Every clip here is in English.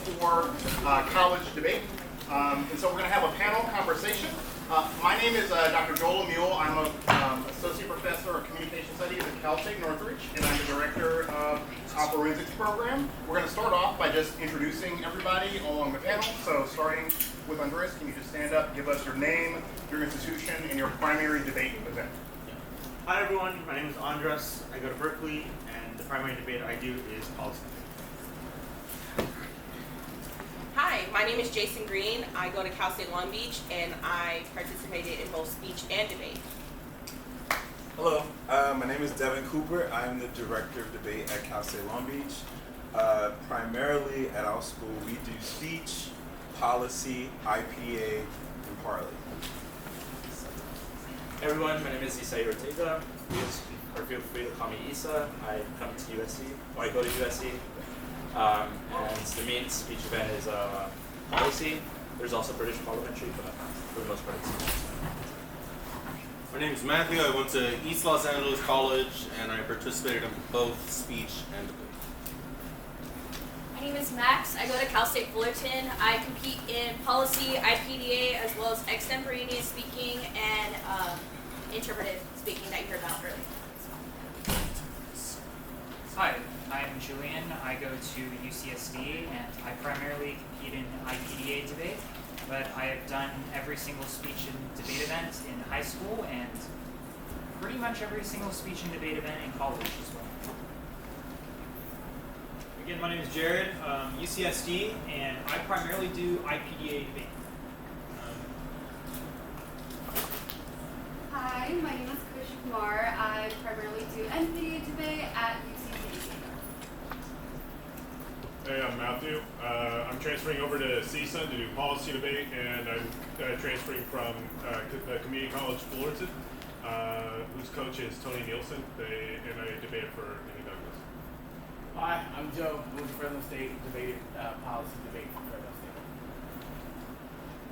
for college debate. And so we're going to have a panel conversation. My name is Dr. Joel Emule. I'm an associate professor of communication studies at Cal State Northridge, and I'm the director of our forensics program. We're going to start off by just introducing everybody along the panel. So starting with Andres, can you just stand up, give us your name, your institution, and your primary debate event? Hi everyone, my name is Andres. I go to Berkeley, and the primary debate I do is policy. Hi, my name is Jason Green. I go to Cal State Long Beach, and I participated in both speech and debate. Hello, my name is Devin Cooper. I'm the director of debate at Cal State Long Beach. Primarily at our school, we do speech, policy, IPA, and parley. Hey everyone, my name is Isai Ortega, or feel free to call me Isa. I come to USC, or I go to USC, and the main speech event is policy. There's also British parliamentary, but for the most part it's speech. My name is Matthew. I went to East Los Angeles College, and I participated in both speech and debate. My name is Max. I go to Cal State Fullerton. I compete in policy, IPDA, as well as extemporaneous speaking and interpretive speaking that you heard about earlier. Hi, I'm Julian. I go to UCSD, and I primarily compete in IPDA debate, but I have done every single speech and debate event in high school and pretty much every single speech and debate event in college as well. Again, my name is Jared, UCSD, and I primarily do IPDA debate. Hi, my name is Krish Kumar. I primarily do NPDA debate at UCSD. Hey, I'm Matthew. I'm transferring over to CSUN to do policy debate, and I'm transferring from the Community College Fullerton, whose coach is Tony Nielsen, and I debated for Minnie Douglas. Hi, I'm Joe. Moved to Fresno State, debated policy debate for Fresno State.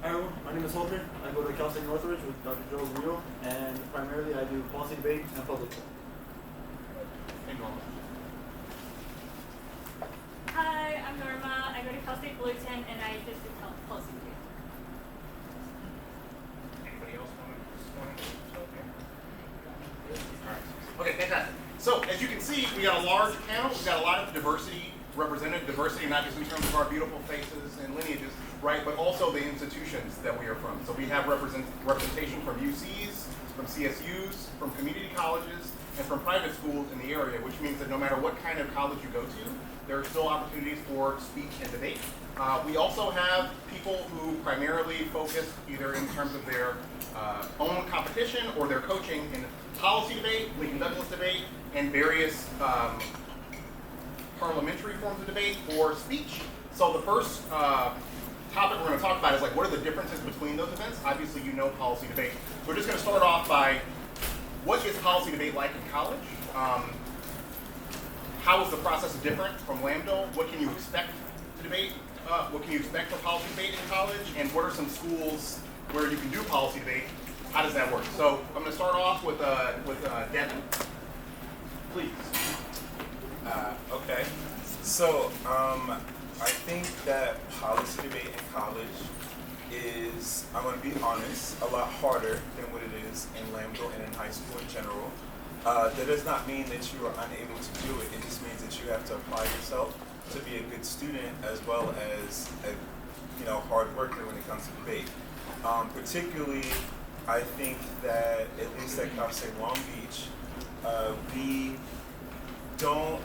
Hi everyone, my name is Holter. I go to Cal State Northridge with Dr. Joe Rio, and primarily I do policy debate and public law. Hi, I'm Norma. I go to Cal State Fullerton, and I just do policy debate. Anybody else want to jump in? All right. Okay, fantastic. So as you can see, we got a large panel. We've got a lot of diversity represented. Diversity not just in terms of our beautiful faces and lineages, right, but also the institutions that we are from. So we have representation from UCs, from CSUs, from community colleges, and from private schools in the area, which means that no matter what kind of college you go to, there are still opportunities for speech and debate. We also have people who primarily focus either in terms of their own competition or their coaching in policy debate, Lincoln Douglas debate, and various parliamentary forms of debate or speech. So the first topic we're going to talk about is like, what are the differences between those events? Obviously, you know policy debate. We're just going to start off by, what is policy debate like in college? How is the process different from LAMDL? What can you expect to debate? What can you expect for policy debate in college? And what are some schools where you can do policy debate? How does that work? So I'm going to start off with Devin. Please. Okay, so I think that policy debate in college is, I'm going to be honest, a lot harder than what it is in LAMDL and in high school in general. That does not mean that you are unable to do it. It just means that you have to apply yourself to be a good student as well as a hard worker when it comes to debate. Particularly, I think that at least at Cal State Long Beach, we don't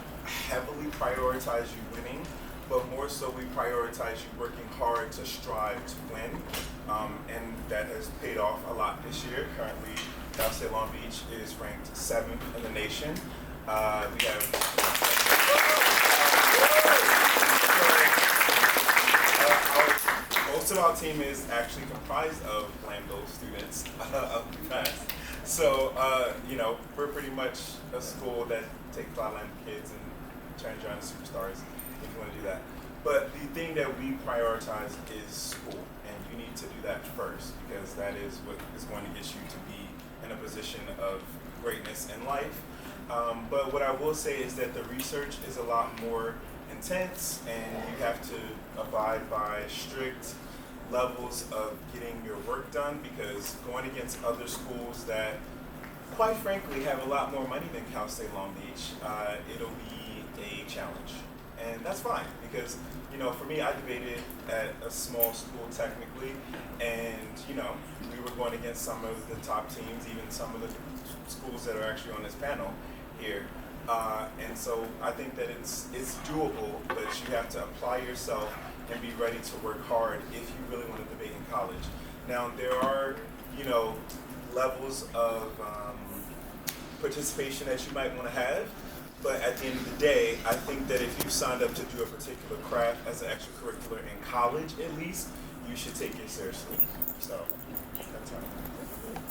heavily prioritize you winning, but more so we prioritize you working hard to strive to win, and that has paid off a lot this year. Currently, Cal State Long Beach is ranked 7th in the nation. We have most of our team is actually comprised of LAMDL students of the past. So, we're pretty much a school that takes a lot of LAMDL kids and turns you into superstars if you want to do that. But the thing that we prioritize is school, and you need to do that first because that is what is going to get you to be in a position of greatness in life. But what I will say is that the research is a lot more intense, and you have to abide by strict levels of getting your work done, because going against other schools that, quite frankly, have a lot more money than Cal State Long Beach, it'll be a challenge. And that's fine, because, you know, for me, I debated at a small school technically, and, you know, we were going against some of the top teams, even some of the schools that are actually on this panel here. And so I think that it's doable, but you have to apply yourself and be ready to work hard if you really want to debate in college. Now, there are, you know, levels of participation that you might want to have, but at the end of the day, I think that if you signed up to do a particular craft as an extracurricular in college, at least, you should take it seriously. So, that's all.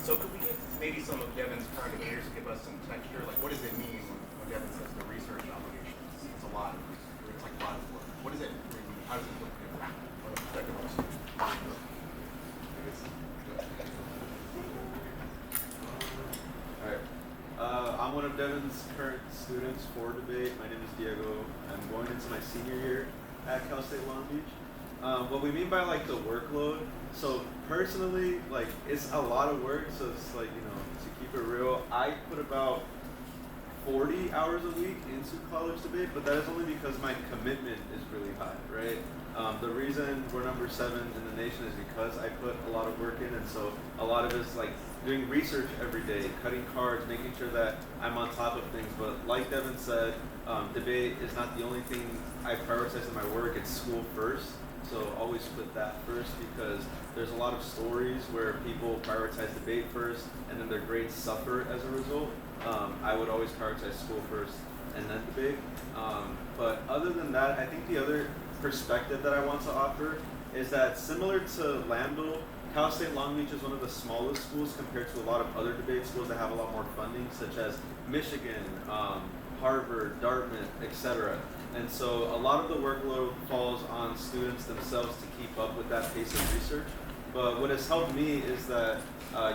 So could we get maybe some of Devin's current debaters to give us some texture? Like, what does it mean when Devin says the research obligations? It's a lot of research. It's like a lot of work. What does it really mean? How does it look different from the perspective of a student? I'm one of Devin's current students for debate. My name is Diego. I'm going into my senior year at Cal State Long Beach. What we mean by like the workload, so personally, like it's a lot of work, so it's like, you know, to keep it real, I put about 40 hours a week into college debate, but that is only because my commitment is really high, right? The reason we're number 7 in the nation is because I put a lot of work in, and so a lot of it's like doing research every day, cutting cards, making sure that I'm on top of things. But like Devin said, debate is not the only thing I prioritize in my work. It's school first, so always put that first, because there's a lot of stories where people prioritize debate first and then their grades suffer as a result. I would always prioritize school first and then debate. But other than that, I think the other perspective that I want to offer is that, similar to LAMDL, Cal State Long Beach is one of the smallest schools compared to a lot of other debate schools that have a lot more funding, such as Michigan, Harvard, Dartmouth, etc. And so a lot of the workload falls on students themselves to keep up with that pace of research. But what has helped me is that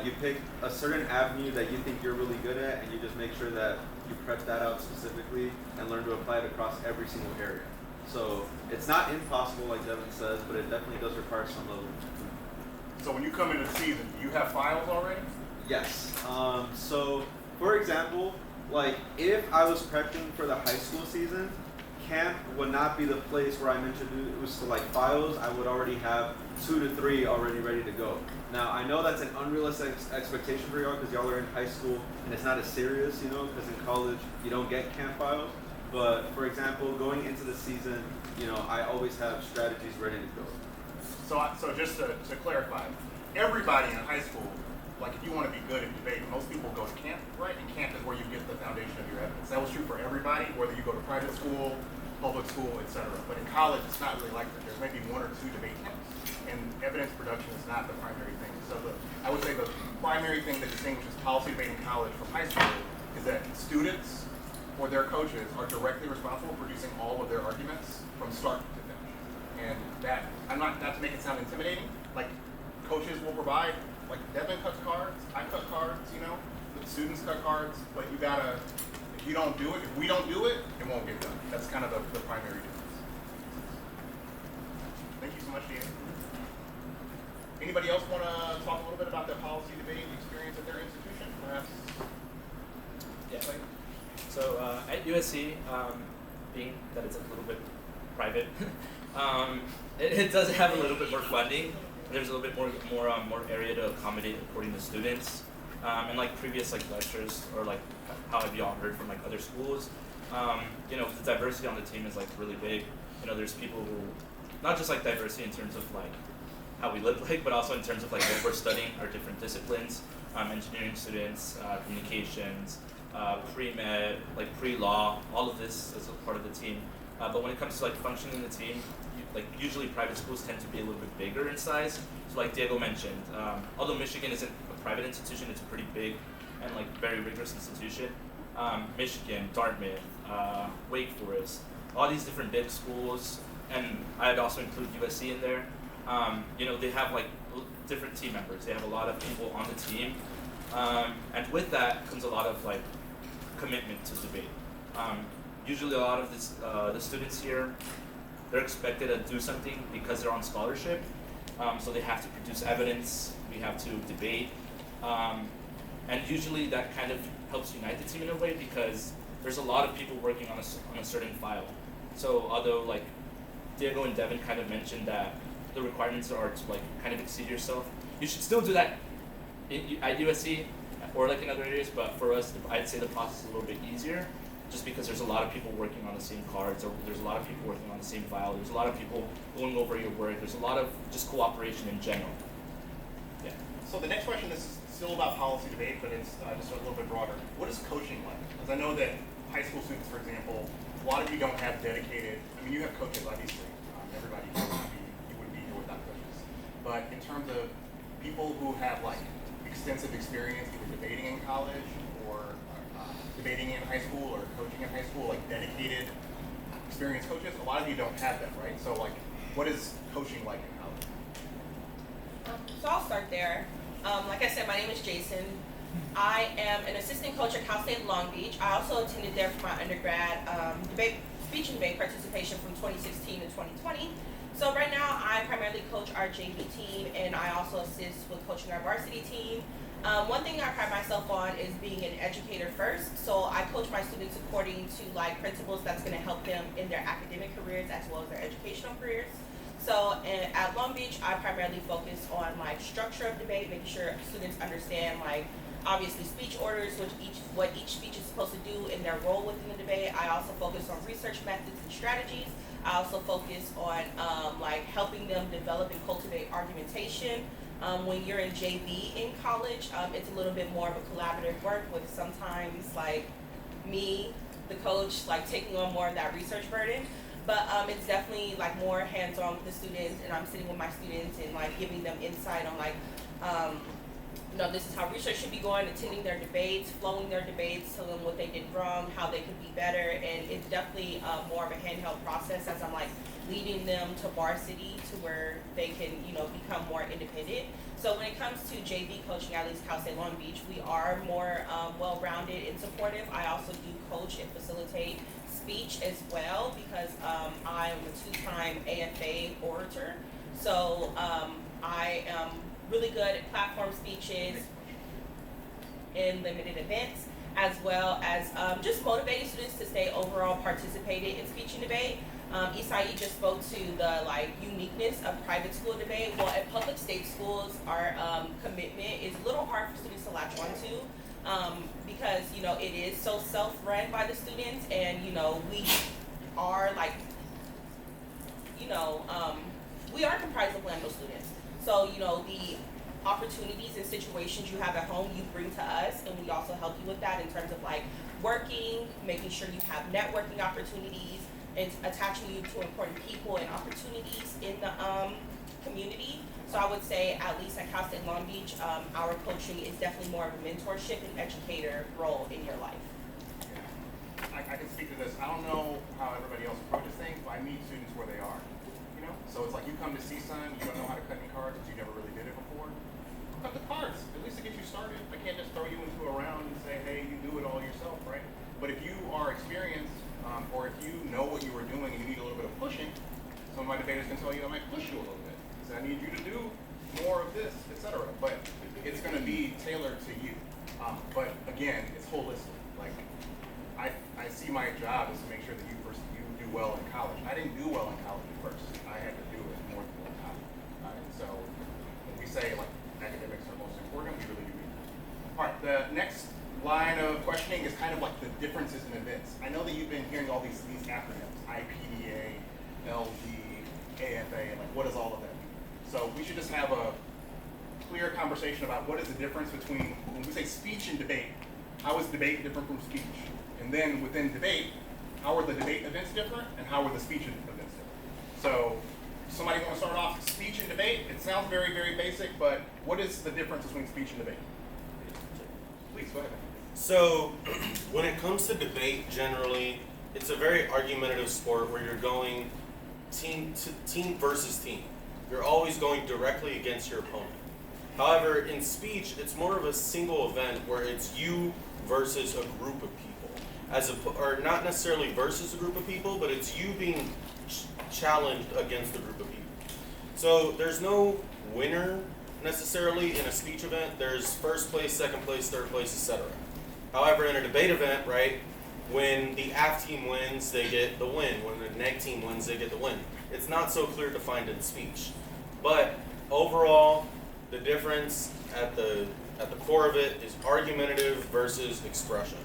you pick a certain avenue that you think you're really good at, and you just make sure that you prep that out specifically and learn to apply it across every single area. So it's not impossible, like Devin says, but it definitely does require some level of. So when you come into the season, do you have files already? Yes. So, for example, like if I was prepping for the high school season, camp would not be the place where I'm introduced to like files. I would already have 2 to 3 already ready to go. Now, I know that's an unrealistic expectation for y'all because y'all are in high school and it's not as serious, you know, because in college you don't get camp files. But for example, going into the season, you know, I always have strategies ready to go. So just to clarify, everybody in high school, like if you want to be good at debate, most people go to camp, right? And camp is where you get the foundation of your evidence. That was true for everybody, whether you go to private school, public school, etc. But in college, it's not really like that. There's maybe 1 or 2 debate camps, and evidence production is not the primary thing. So I would say the primary thing that distinguishes policy debate in college from high school is that students or their coaches are directly responsible for producing all of their arguments from start to finish. And that, not to make it sound intimidating, like coaches will provide, like Devin cuts cards, I cut cards, you know, the students cut cards, but you gotta, if you don't do it, if we don't do it, it won't get done. That's kind of the primary difference. Thank you so much, Dan. Anybody else want to talk a little bit about their policy debate experience at their institution, perhaps? Yeah. So at USC, being that it's a little bit private, it does have a little bit more funding. There's a little bit more area to accommodate according to students. And like previous like lectures, or like how have y'all heard from like other schools, you know, the diversity on the team is like really big. You know, there's people who, not just like diversity in terms of like how we live, like, but also in terms of like what we're studying, our different disciplines, engineering students, communications, pre-med, like pre-law, all of this is a part of the team. But when it comes to like functioning in the team, like usually private schools tend to be a little bit bigger in size. So like Diego mentioned, although Michigan isn't a private institution, it's a pretty big and like very rigorous institution. Michigan, Dartmouth, Wake Forest, all these different big schools, and I'd also include USC in there. You know, they have like different team members. They have a lot of people on the team, and with that comes a lot of like commitment to debate. usually a lot of the students here, they're expected to do something because they're on scholarship. So they have to produce evidence, we have to debate. And usually that kind of helps unite the team in a way because there's a lot of people working on a certain file. So although like Diego and Devin kind of mentioned that the requirements are to like kind of exceed yourself, you should still do that at USC or like in other areas, but for us, I'd say the process is a little bit easier just because there's a lot of people working on the same cards, or there's a lot of people working on the same file, there's a lot of people going over your work, there's a lot of just cooperation in general. Yeah. So the next question is still about policy debate, but it's just a little bit broader. What is coaching like? Because I know that high school students, for example, a lot of you don't have dedicated, I mean, you have coaches, obviously. Everybody you wouldn't be here without coaches. But in terms of people who have like extensive experience either debating in college or debating in high school or coaching in high school, like dedicated experienced coaches, a lot of you don't have that, right? So like, what is coaching like in college? So I'll start there. Like I said, my name is Jason. I am an assistant coach at Cal State Long Beach. I also attended there for my undergrad speech and debate participation from 2016 to 2020. So right now, I primarily coach our JV team, and I also assist with coaching our varsity team. One thing I pride myself on is being an educator first. So I coach my students according to like principles that's going to help them in their academic careers as well as their educational careers. So at Long Beach, I primarily focus on like structure of debate, making sure students understand like obviously speech orders, what each speech is supposed to do in their role within the debate. I also focus on research methods and strategies. I also focus on like helping them develop and cultivate argumentation. When you're in JV in college, it's a little bit more of a collaborative work with sometimes like me, the coach, like taking on more of that research burden. But it's definitely like more hands-on with the students, and I'm sitting with my students and like giving them insight on like, this is how research should be going, attending their debates, flowing their debates, telling them what they did wrong, how they could be better, and it's definitely more of a handheld process as I'm like leading them to varsity to where they can, become more independent. So when it comes to JV coaching, at least Cal State Long Beach, we are more well-rounded and supportive. I also do coach and facilitate speech as well because I am a 2-time AFA orator. So I am really good at platform speeches in limited events, as well as just motivating students to stay overall participated in speech and debate. Isai just spoke to the uniqueness of private school debate. Well, at public state schools, our commitment is a little hard for students to latch onto because it is so self-run by the students, and we are we are comprised of LAMDL students. So the opportunities and situations you have at home, you bring to us, and we also help you with that in terms of working, making sure you have networking opportunities, and attaching you to important people and opportunities in the community. So I would say, at least at Cal State Long Beach, our coaching is definitely more of a mentorship and educator role in your life. Yeah. I can speak to this. I don't know how everybody else approaches things, but I meet students where they are. So it's like you come to CSUN, you don't know how to cut any cards because you never really did it before. Cut the cards, at least to get you started. I can't just throw you into a round and say, hey, you do it all yourself, right? But if you are experienced, or if you know what you were doing and you need a little bit of pushing, some of my debaters can tell you I might push you a little bit. So I need you to do more of this, etc. But it's going to be tailored to you. But again, it's holistic. Like I see my job is to make sure that you do well in college. I didn't do well in college at first. I had to do it more than one time. So when we say academics are most important, we really do mean that. All right, the next line of questioning is kind of like the differences in events. I know that you've been hearing all these acronyms, IPDA, LD, AFA, and what does all of that mean? So we should just have a clear conversation about what is the difference between, when we say speech and debate, how is debate different from speech? And then within debate, how are the debate events different, and how are the speech events different? So, somebody want to start off speech and debate? It sounds very, very basic, but what is the difference between speech and debate? Please, go ahead. So, when it comes to debate, generally, it's a very argumentative sport where you're going team versus team. You're always going directly against your opponent. However, in speech, it's more of a single event where it's you versus a group of people. or not necessarily versus a group of people, but it's you being challenged against a group of people. So there's no winner necessarily in a speech event. There's first place, second place, third place, etc. However, in a debate event, right, when the AF team wins, they get the win. When the neg team wins, they get the win. It's not so clear defined in speech. But overall, the difference at the core of it is argumentative versus expression.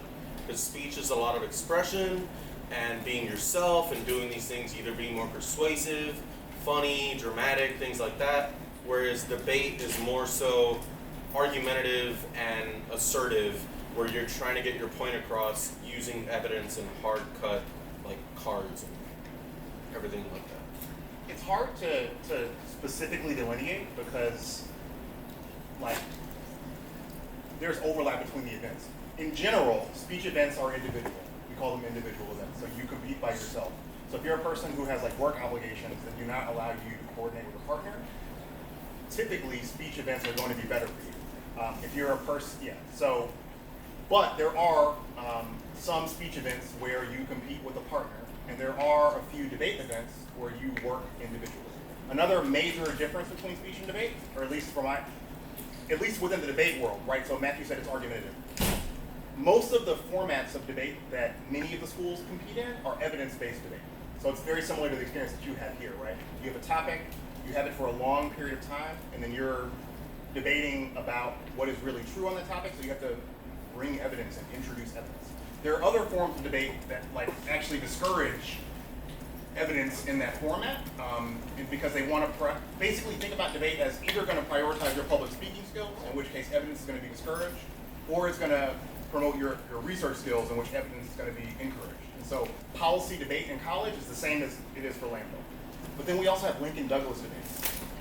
Because speech is a lot of expression and being yourself and doing these things, either being more persuasive, funny, dramatic, things like that. Whereas debate is more so argumentative and assertive, where you're trying to get your point across using evidence and hard cut like cards and everything like that. It's hard to specifically delineate because like there's overlap between the events. In general, speech events are individual. We call them individual events. So you compete by yourself. So if you're a person who has like work obligations that do not allow you to coordinate with a partner, typically speech events are going to be better for you. If you're a person, yeah. So, but there are some speech events where you compete with a partner, and there are a few debate events where you work individually. Another major difference between speech and debate, or at least at least within the debate world, right? So Matthew said it's argumentative. Most of the formats of debate that many of the schools compete in are evidence-based debate. So it's very similar to the experience that you have here, right? You have a topic, you have it for a long period of time, and then you're debating about what is really true on that topic, so you have to bring evidence and introduce evidence. There are other forms of debate that like actually discourage evidence in that format because they want to basically think about debate as either going to prioritize your public speaking skills, in which case evidence is going to be discouraged, or it's going to promote your research skills, in which evidence is going to be encouraged. And so policy debate in college is the same as it is for LAMDL. But then we also have Lincoln Douglas debate,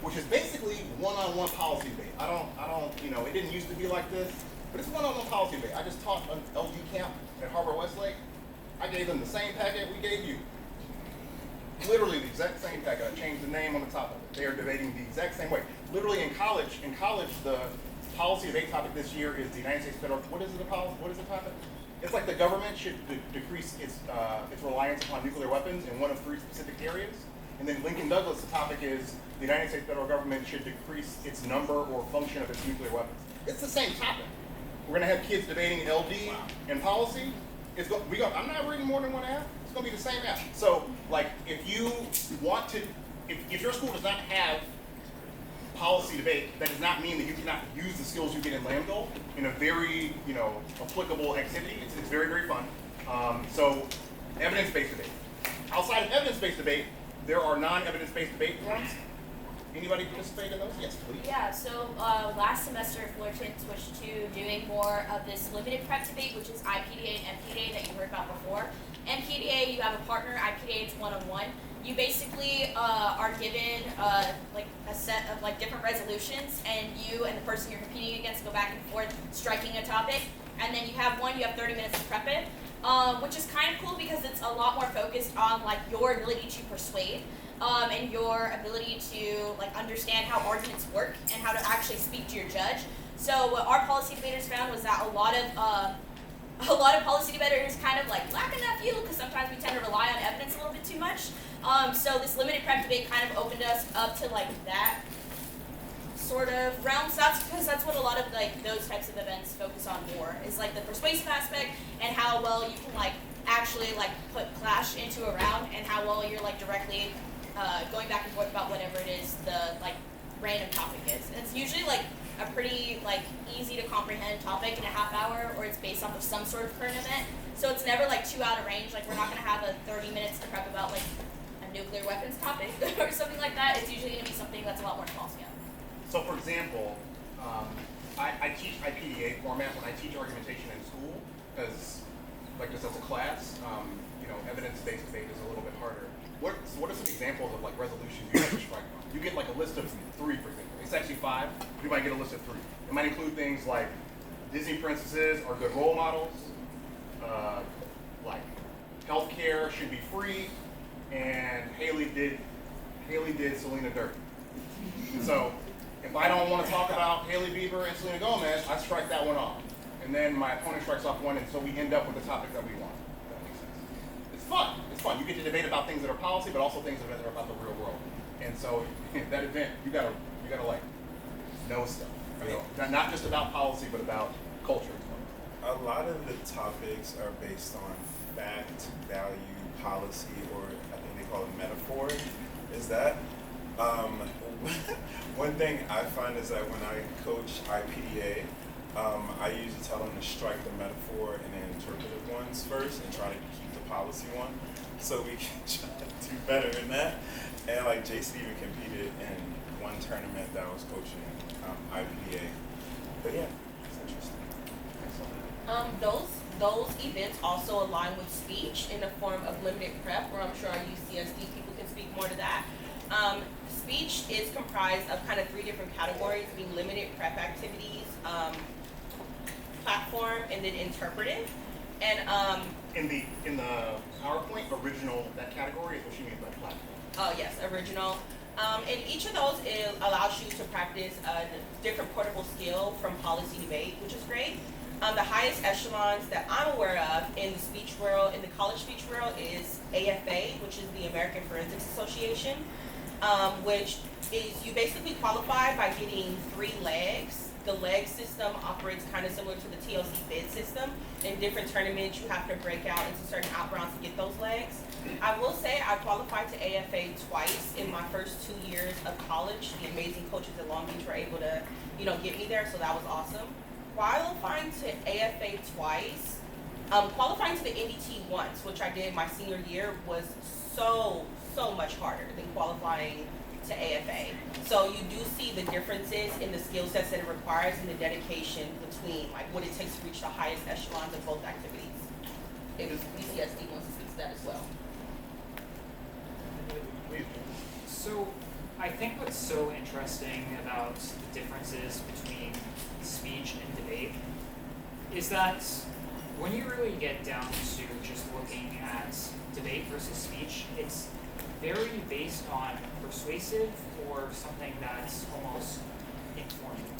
which is basically one-on-one policy debate. I don't, it didn't used to be like this, but it's one-on-one policy debate. I just taught an LD camp at Harbor-Westlake. I gave them the same packet we gave you. Literally the exact same packet. I changed the name on the top of it. They are debating the exact same way. Literally in college, the policy debate topic this year is the United States federal, what is the topic? It's like the government should decrease its reliance upon nuclear weapons in one of 3 specific areas. And then Lincoln Douglas, the topic is the United States federal government should decrease its number or function of its nuclear weapons. It's the same topic. We're gonna have kids debating LD and policy. I'm not reading more than one app. It's gonna be the same app. So like if you want to, if your school does not have policy debate, that does not mean that you cannot use the skills you get in LAMDL in a very, applicable activity. It's very, very fun. So evidence-based debate. Outside of evidence-based debate, there are non-evidence-based debate forums. Anybody participate in those? Yes, please. Yeah, so last semester Fullerton switched to doing more of this limited prep debate, which is IPDA and MPDA that you heard about before. MPDA, you have a partner. IPDA, it's one-on-one. You basically are given like a set of like different resolutions, and you and the person you're competing against go back and forth striking a topic, and then you have 30 minutes to prep it, which is kind of cool because it's a lot more focused on like your ability to persuade. And your ability to like understand how arguments work and how to actually speak to your judge. So what our policy debaters found was that a lot of policy debaters kind of like lack in that field because sometimes we tend to rely on evidence a little bit too much. So this limited prep debate kind of opened us up to like that sort of realm. So that's because that's what a lot of like those types of events focus on more is like the persuasive aspect and how well you can like actually like put clash into a round and how well you're like directly going back and forth about whatever it is the like random topic is. And it's usually like a pretty like easy to comprehend topic in a half hour, or it's based off of some sort of current event. So it's never like too out of range. Like we're not gonna have a 30 minutes to prep about like a nuclear weapons topic or something like that. It's usually gonna be something that's a lot more small scale. So for example, I teach IPDA format when I teach argumentation in school because like just as a class, evidence-based debate is a little bit harder. What are some examples of like resolutions you have to strike on? You get like a list of 3, for example. It's actually 5. You might get a list of 3. It might include things like Disney princesses are good role models, like healthcare should be free, and Haley did Selena dirty. So if I don't want to talk about Haley Bieber and Selena Gomez, I strike that one off. And then my opponent strikes off one, and so we end up with the topic that we want. fun. You get to debate about things that are policy, but also things that are about the real world. And so that event, you gotta like know stuff. You know, not just about policy, but about culture as well. A lot of the topics are based on fact, value, policy, or I think they call it metaphor. Is that? One thing I find is that when I coach IPDA, I usually tell them to strike the metaphor and the interpretive ones first and try to keep the policy one so we can try to do better in that. And like Jason even competed in one tournament that I was coaching IPDA. But yeah, it's interesting. Those events also align with speech in the form of limited prep, where I'm sure our UCSD people can speak more to that. Speech is comprised of kind of 3 different categories, being limited prep activities, platform, and then interpretive. And in the PowerPoint, original, that category is what she means by platform. Oh yes, original. And each of those allows you to practice a different portable skill from policy debate, which is great. The highest echelons that I'm aware of in the speech world, in the college speech world, is AFA, which is the American Forensics Association, which is you basically qualify by getting 3 legs. The leg system operates kind of similar to the TLC bid system. In different tournaments, you have to break out into certain out-rounds to get those legs. I will say I qualified to AFA twice in my first 2 years of college. The amazing coaches at Long Beach were able to, get me there, so that was awesome. Qualifying to AFA twice, qualifying to the NDT once, which I did my senior year, was so much harder than qualifying to AFA. So you do see the differences in the skill sets that it requires and the dedication between like what it takes to reach the highest echelons of both activities. If UCSD wants to speak to that as well. So I think what's so interesting about the differences between speech and debate is that when you really get down to just looking at debate versus speech, it's very based on persuasive or something that's almost informative.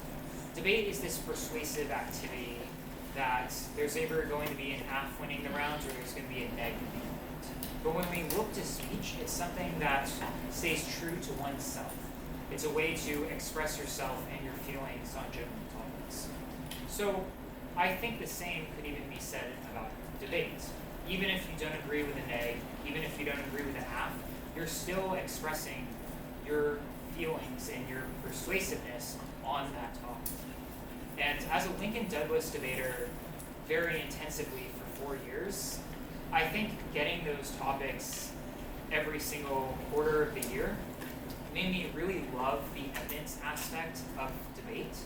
Debate is this persuasive activity that there's either going to be an half winning the round or there's going to be a neg winning the round. But when we look to speech, it's something that stays true to oneself. It's a way to express yourself and your feelings on general topics. So I think the same could even be said about debate. Even if you don't agree with a neg, even if you don't agree with a half, you're still expressing your feelings and your persuasiveness on that topic. And as a Lincoln Douglas debater very intensively for 4 years, I think getting those topics every single quarter of the year made me really love the evidence aspect of debate.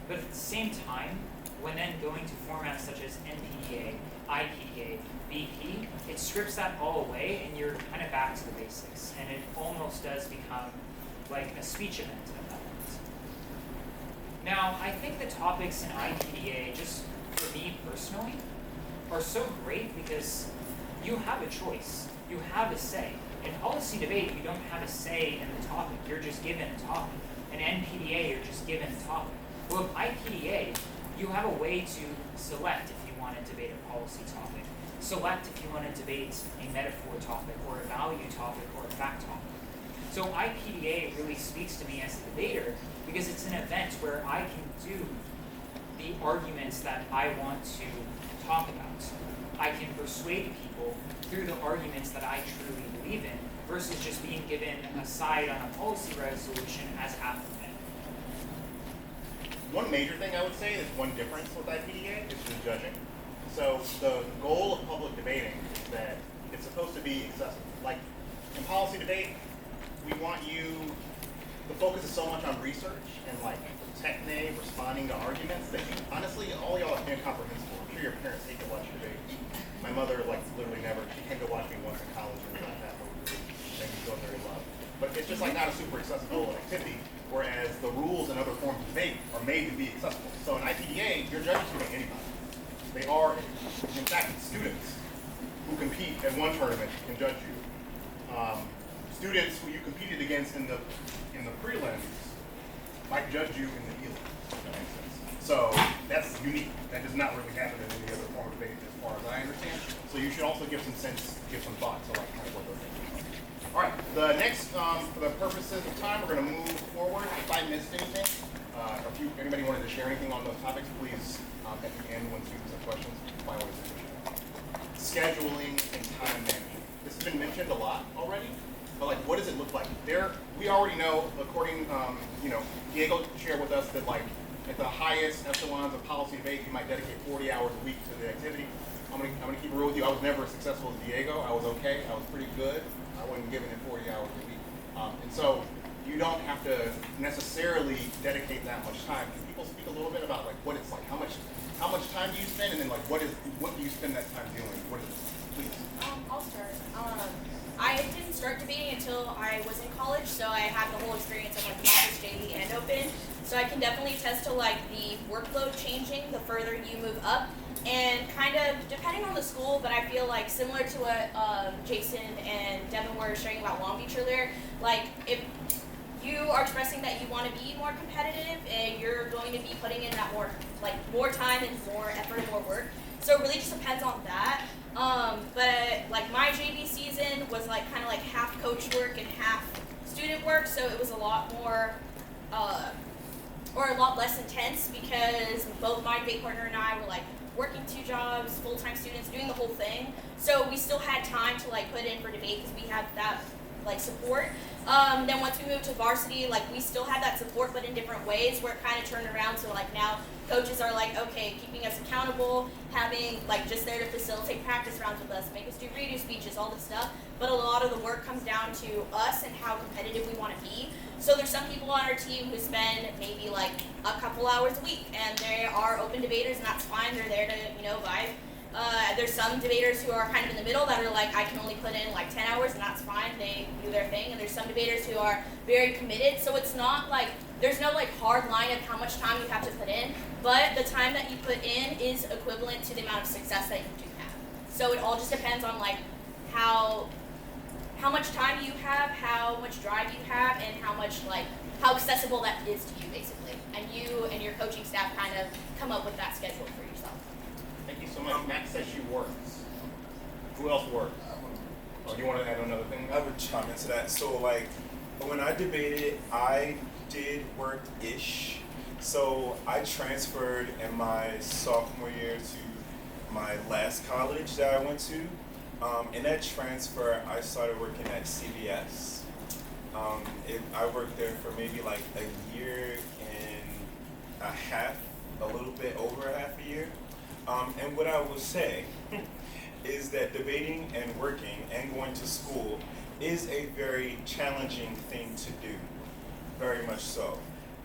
But at the same time, when then going to formats such as NPDA, IPDA, BP, it strips that all away and you're kind of back to the basics. And it almost does become like a speech event at that point. Now, I think the topics in IPDA, just for me personally, are so great because you have a choice. You have a say. In policy debate, you don't have a say in the topic. You're just given a topic. In NPDA, you're just given a topic. Well, with IPDA, you have a way to select if you want to debate a policy topic. Select if you want to debate a metaphor topic or a value topic or a fact topic. So IPDA really speaks to me as a debater because it's an event where I can do the arguments that I want to talk about. I can persuade people through the arguments that I truly believe in versus just being given a side on a policy resolution as applicant. One major thing I would say is one difference with IPDA is the judging. So the goal of public debating is that it's supposed to be accessible. Like in policy debate, we want you, the focus is so much on research and like techne, responding to arguments that you, honestly, all y'all are incomprehensible. I'm sure your parents hate to watch you debate. My mother, like, literally never, she came to watch me once in college and was like, that would make me feel very loved. But it's just like not a super accessible activity, whereas the rules and other forms of debate are made to be accessible. So in IPDA, your judges can be anybody. They are, in fact, students who compete at one tournament can judge you. Students who you competed against in the prelims might judge you in the healing. If that makes sense. So that's unique. That does not really happen in any other form of debate, as far as I understand. So you should also give some thought to like kind of what those things are. All right. The next, for the purposes of time, we're going to move forward. If I missed anything, or if anybody wanted to share anything on those topics, please at the end when students have questions, by all means. Scheduling and time management. This has been mentioned a lot already, but like, what does it look like? We already know, according, Diego shared with us that like at the highest echelons of policy debate, you might dedicate 40 hours a week to the activity. I'm gonna keep it real with you. I was never as successful as Diego. I was okay. I was pretty good. I wasn't giving it 40 hours a week, and so you don't have to necessarily dedicate that much time. Can people speak a little bit about like what it's like? How much time do you spend, and then like what do you spend that time doing? What is it? Please. I'll start. I didn't start debating until I was in college, so I have the whole experience of like Office, JV, and Open. So I can definitely attest to like the workload changing the further you move up, and kind of depending on the school. But I feel like similar to what Jason and Devin were sharing about Long Beach earlier, like if you are expressing that you want to be more competitive and you're going to be putting in that more time and more effort and more work. So it really just depends on that. But like my JV season was like kind of like half coach work and half student work. So it was a lot more, or a lot less intense because both my debate partner and I were like working 2 jobs, full-time students, doing the whole thing. So we still had time to like put in for debate because we had that like support. Then once we moved to varsity, like we still had that support, but in different ways where it kind of turned around. So like now coaches are like, okay, keeping us accountable, having like just there to facilitate practice rounds with us, make us do redo speeches, all this stuff. But a lot of the work comes down to us and how competitive we want to be. So there's some people on our team who spend maybe like a couple hours a week, and they are open debaters, and that's fine. They're there to, vibe. There's some debaters who are kind of in the middle that are like, I can only put in like 10 hours, and that's fine. They do their thing. And there's some debaters who are very committed. So it's not like, there's no like hard line of how much time you have to put in, but the time that you put in is equivalent to the amount of success that you do have. So it all just depends on like how much time you have, how much drive you have, and how accessible that is to you basically. And you and your coaching staff kind of come up with that schedule for yourself. Thank you so much. Max says she works. Who else works? Oh, do you want to add another thing? I would chime into that. So like, when I debated, I did work-ish. So I transferred in my sophomore year to my last college that I went to. In that transfer, I started working at CVS. I worked there for maybe like a year and a half, a little bit over a half a year. And what I will say is that debating and working and going to school is a very challenging thing to do, very much so.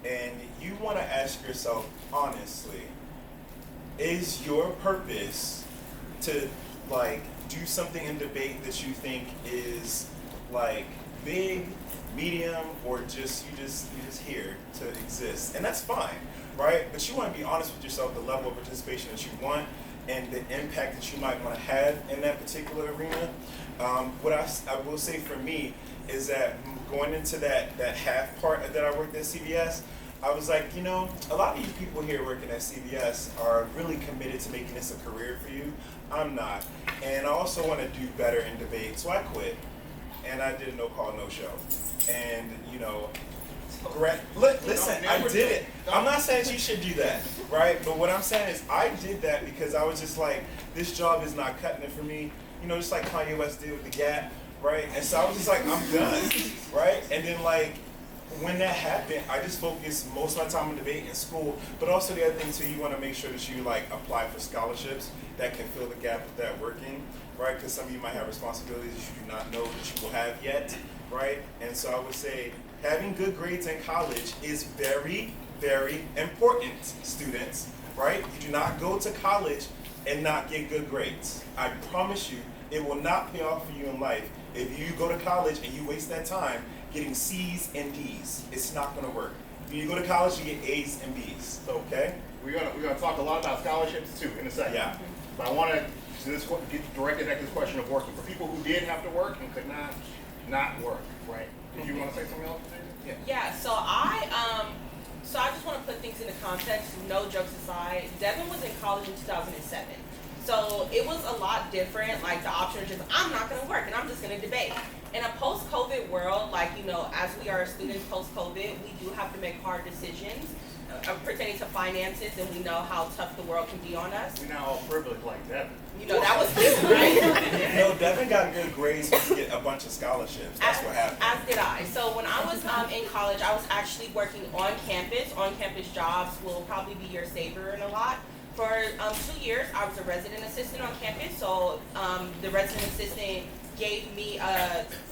And you want to ask yourself honestly, is your purpose to like do something in debate that you think is like big, medium, or you're just here to exist? And that's fine, right? But you want to be honest with yourself, the level of participation that you want and the impact that you might want to have in that particular arena. What I will say for me is that going into that half part that I worked at CVS, I was like, a lot of you people here working at CVS are really committed to making this a career for you. I'm not. And I also want to do better in debate, so I quit. And I did a no call, no show. And, listen, I did it. I'm not saying you should do that, right? But what I'm saying is I did that because I was just like, this job is not cutting it for me. Just like Kanye West did with The Gap, right? And so I was just like, I'm done, right? And then like, when that happened, I just focused most of my time on debate in school, but also the other thing too, you want to make sure that you like apply for scholarships that can fill the gap of that working, right? Because some of you might have responsibilities that you do not know that you will have yet, right? And so I would say having good grades in college is very, very important, students, right? You do not go to college and not get good grades. I promise you, it will not pay off for you in life if you go to college and you waste that time getting C's and D's. It's not going to work. If you go to college, you get A's and B's. Okay? We're gonna talk a lot about scholarships too in a second. Yeah. But I want to get directed at this question of working for people who did have to work and could not work. Right? Did you want to say something else? Yeah. So I jokes aside, Devin was in college in 2007. So it was a lot different. Like the option was just, I'm not gonna work and I'm just gonna debate. In a post-COVID world, like, you know, as we are students post-COVID, we do have to make hard decisions pertaining to finances, and we know how tough the world can be on us. We're now all privileged like Devin. You know, that was me, right? No, Devin got good grades to get a bunch of scholarships. That's what happened. As did I. So when I was in college, I was actually working on campus. On-campus jobs will probably be your saver in a lot. For 2 years, I was a resident assistant on campus. So the resident assistant gave me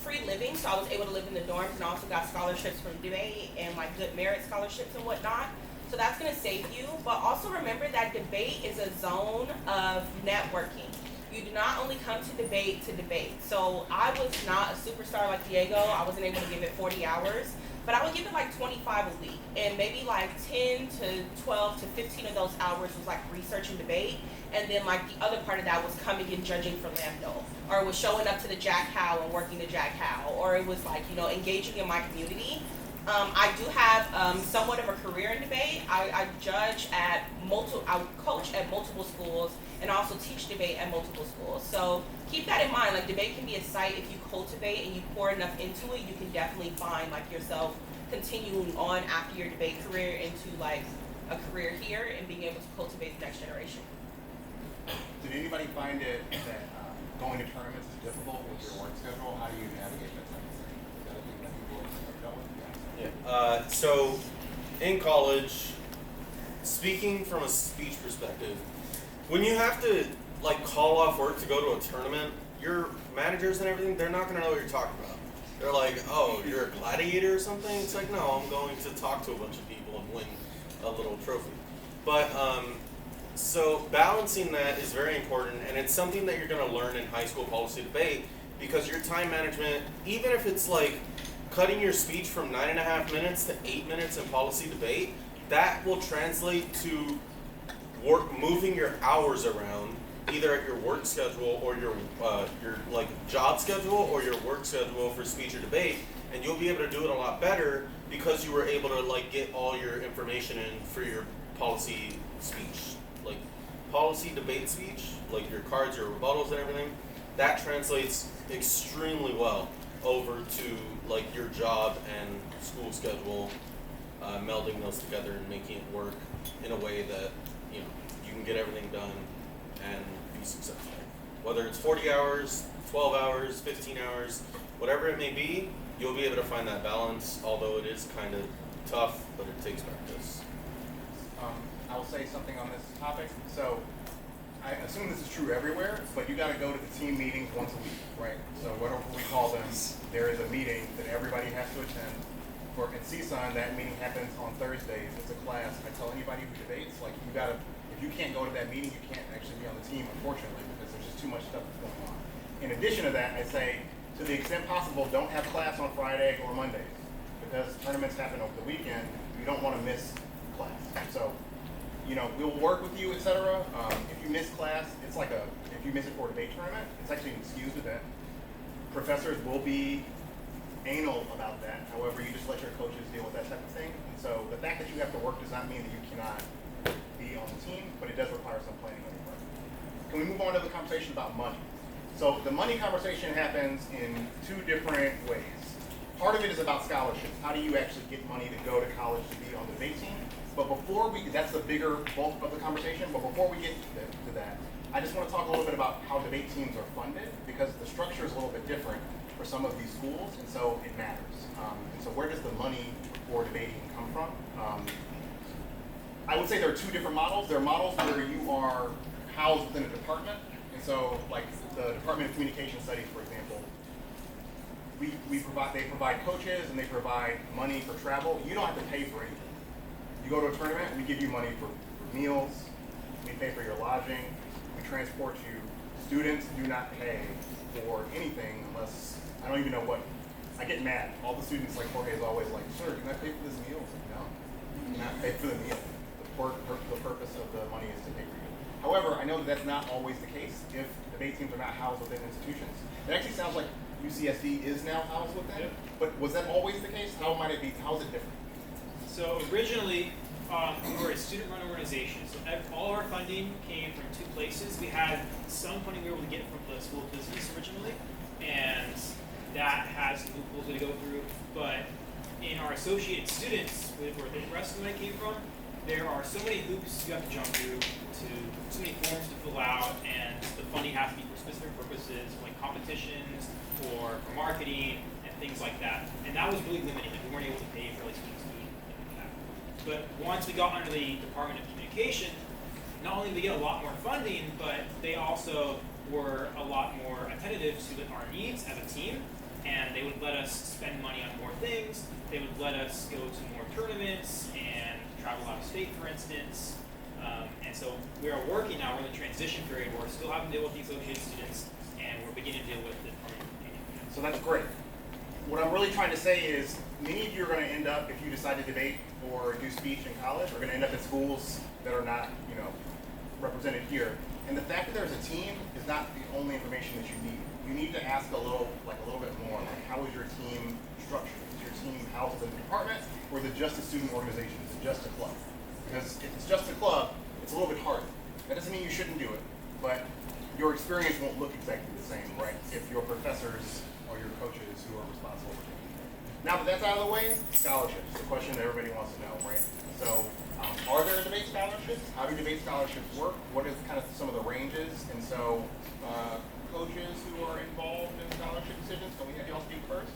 free living, so I was able to live in the dorms, and also got scholarships from debate and like good merit scholarships and whatnot. So that's gonna save you, but also remember that debate is a zone of networking. You do not only come to debate. So I was not a superstar like Diego. I wasn't able to give it 40 hours, but I would give it like 25 a week, and maybe like 10 to 12 to 15 of those hours was like research and debate, and then like the other part of that was coming and judging for LAMDL, or it was showing up to the Jack Howe and working the Jack Howe, or it was like, you know, engaging in my community. I do have somewhat of a career in debate. I judge at I coach at multiple schools, and also teach debate at multiple schools. So keep that in mind. Like, debate can be a site, if you cultivate and you pour enough into it, you can definitely find like yourself continuing on after your debate career into like a career here and being able to cultivate the next generation. Did anybody find it that going to tournaments is difficult with your work schedule? How do you navigate that type of thing? Is that a thing that people have dealt with? Yeah. So in college, speaking from a speech perspective, when you have to like call off work to go to a tournament, your managers and everything, they're not gonna know what you're talking about. They're like, oh, you're a gladiator or something? It's like, no, I'm going to talk to a bunch of people and win a little trophy. But so balancing that is very important, and it's something that you're gonna learn in high school policy debate, because your time management, even if it's like cutting your speech from 9.5 minutes to 8 minutes in policy debate, that will translate to moving your hours around, either at your work schedule or your like job schedule or your work schedule for speech or debate, and you'll be able to do it a lot better because you were able to like get all your information in for your policy speech, like policy debate speech, like your cards, your rebuttals and everything. That translates extremely well over to like your job and school schedule, melding those together and making it work in a way that, you know, you can get everything done and be successful. Whether it's 40 hours, 12 hours, 15 hours, whatever it may be, you'll be able to find that balance, although it is kind of tough, but it takes practice. I will say something on this topic. So I assume this is true everywhere, but you got to go to the team meetings once a week, right? So whatever we call them, there is a meeting that everybody has to attend. For in CSUN, that meeting happens on Thursdays. It's a class. I tell anybody who debates, like, you got to, if you can't go to that meeting, you can't actually be on the team, unfortunately, because there's just too much stuff that's going on. In addition to that, I say, to the extent possible, don't have class on Friday or Mondays, because tournaments happen over the weekend. You don't want to miss class. So, you know, we'll work with you, etc. If you miss class, it's like if you miss it for a debate tournament, it's actually an excused event. Professors will be anal about that. However, you just let your coaches deal with that type of thing. And so the fact that you have to work does not mean that you cannot be on the team, but it does require some planning on your part. Can we move on to the conversation about money? So the money conversation happens in two different ways. Part of it is about scholarships. How do you actually get money to go to college to be on the debate team? But before that's the bigger bulk of the conversation, but before we get to that, I just want to talk a little bit about how debate teams are funded, because the structure is a little bit different for some of these schools, and so it matters. And so where does the money for debating come from? I would say there are two different models. There are models where you are housed within a department, and so like the Department of Communication Studies, for example, they provide coaches and they provide money for travel. You don't have to pay for anything. You go to a tournament, we give you money for meals, we pay for your lodging, we transport you. Students do not pay for anything unless, I don't even know what, I get mad. All the students, like Jorge, is always like, sir, can I pay for this meal? I was like, no, you cannot pay for the meal. The purpose of the money is to pay for you. However, I know that that's not always the case if debate teams are not housed within institutions. It actually sounds like UCSD is now housed within, but was that always the case? How might it be, how is it different? So originally, we're a student-run organization, so all our funding came from two places. We had some funding we were able to get from the School of Business originally, and that has loopholes to go through. But in our associated students, where the rest of the money came from, there are so many hoops you have to jump through, too many forms to fill out, and the funding has to be for specific purposes, like competitions or for marketing and things like that. And that was really limiting. Like, we weren't able to pay for like students to eat and like that. But once we got under the Department of Communication, not only did we get a lot more funding, but they also were a lot more attentive to our needs as a team, and they would let us spend money on more things. They would let us go to more tournaments and travel out of state, for instance. And so we are working now, we're in the transition period where we're still having to deal with the associated students, and we're beginning to deal with the Department of Communication. So that's great. What I'm really trying to say is many of you are going to end up, if you decide to debate or do speech in college, are going to end up in schools that are not, represented here. And the fact that there's a team is not the only information that you need. You need to ask a little bit more, like how is your team structured? Is your team housed in a department, or is it just a student organization? Is it just a club? Because if it's just a club, it's a little bit harder. That doesn't mean you shouldn't do it, but your experience won't look exactly the same, right? If your professors or your coaches who are responsible for it. Now that that's out of the way, scholarships, the question that everybody wants to know, right? So, are there debate scholarships? How do debate scholarships work? What is kind of some of the ranges? And so, coaches who are involved in scholarship decisions, can we have y'all speak first?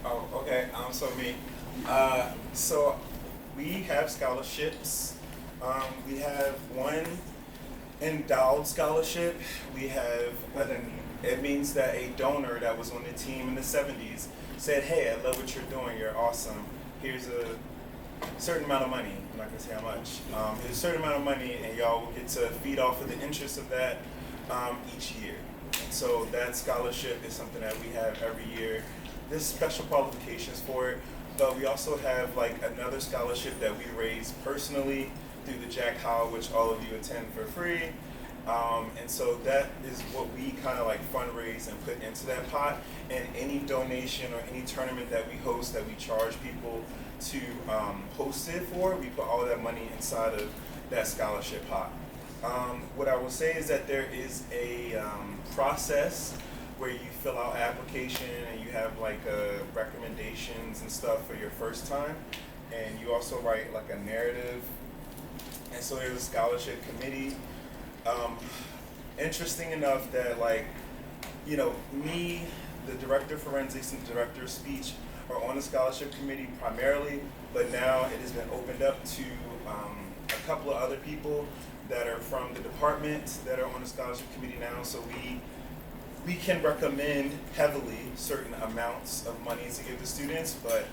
Oh, okay. So me. So we have scholarships. We have one endowed scholarship. We have. What does that mean? It means that a donor that was on the team in the 70s said, "Hey, I love what you're doing. You're awesome. Here's a certain amount of money. I'm not gonna say how much. Here's a certain amount of money, and y'all will get to feed off of the interest of that each year." And so that scholarship is something that we have every year. There's special qualifications for it, but we also have like another scholarship that we raise personally through the Jack Howell, which all of you attend for free. And so that is what we kind of like fundraise and put into that pot. And any donation or any tournament that we host that we charge people to host it for, we put all that money inside of that scholarship pot. What I will say is that there is a process where you fill out application and you have like recommendations and stuff for your first time, and you also write like a narrative. And so there's a scholarship committee. Interesting enough that me, the director of forensics and director of speech are on the scholarship committee primarily, but now it has been opened up to a couple of other people that are from the department that are on the scholarship committee now. So we can recommend heavily certain amounts of money to give to students, but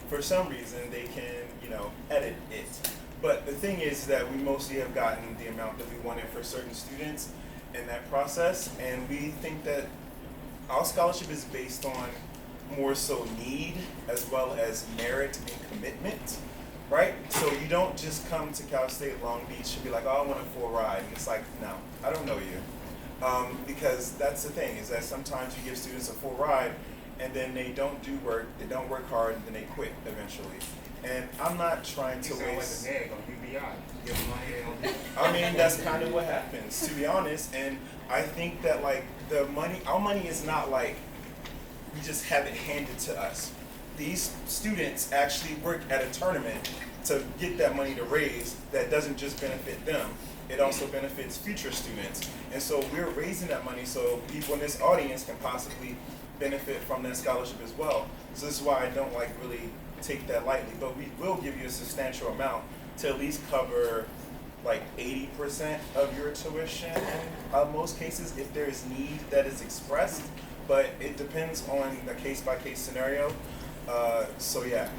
for some reason they can, edit it. But the thing is that we mostly have gotten the amount that we wanted for certain students in that process, and we think that our scholarship is based on more so need as well as merit and commitment, right? So you don't just come to Cal State Long Beach and be like, "Oh, I want a full ride." And it's like, no, I don't know you. Because that's the thing, is that sometimes you give students a full ride and then they don't do work, they don't work hard, and then they quit eventually. And I'm not trying to waste. You sound like a neg on UBI. Give them money, they don't do it. I mean, that's kind of what happens, to be honest. And I think that our money is not like we just have it handed to us. These students actually work at a tournament to get that money to raise. That doesn't just benefit them. It also benefits future students. And so we're raising that money so people in this audience can possibly benefit from that scholarship as well. So this is why I don't really take that lightly, but we will give you a substantial amount to at least cover 80% of your tuition in most cases if there is need that is expressed, but it depends on the case-by-case scenario. So yeah.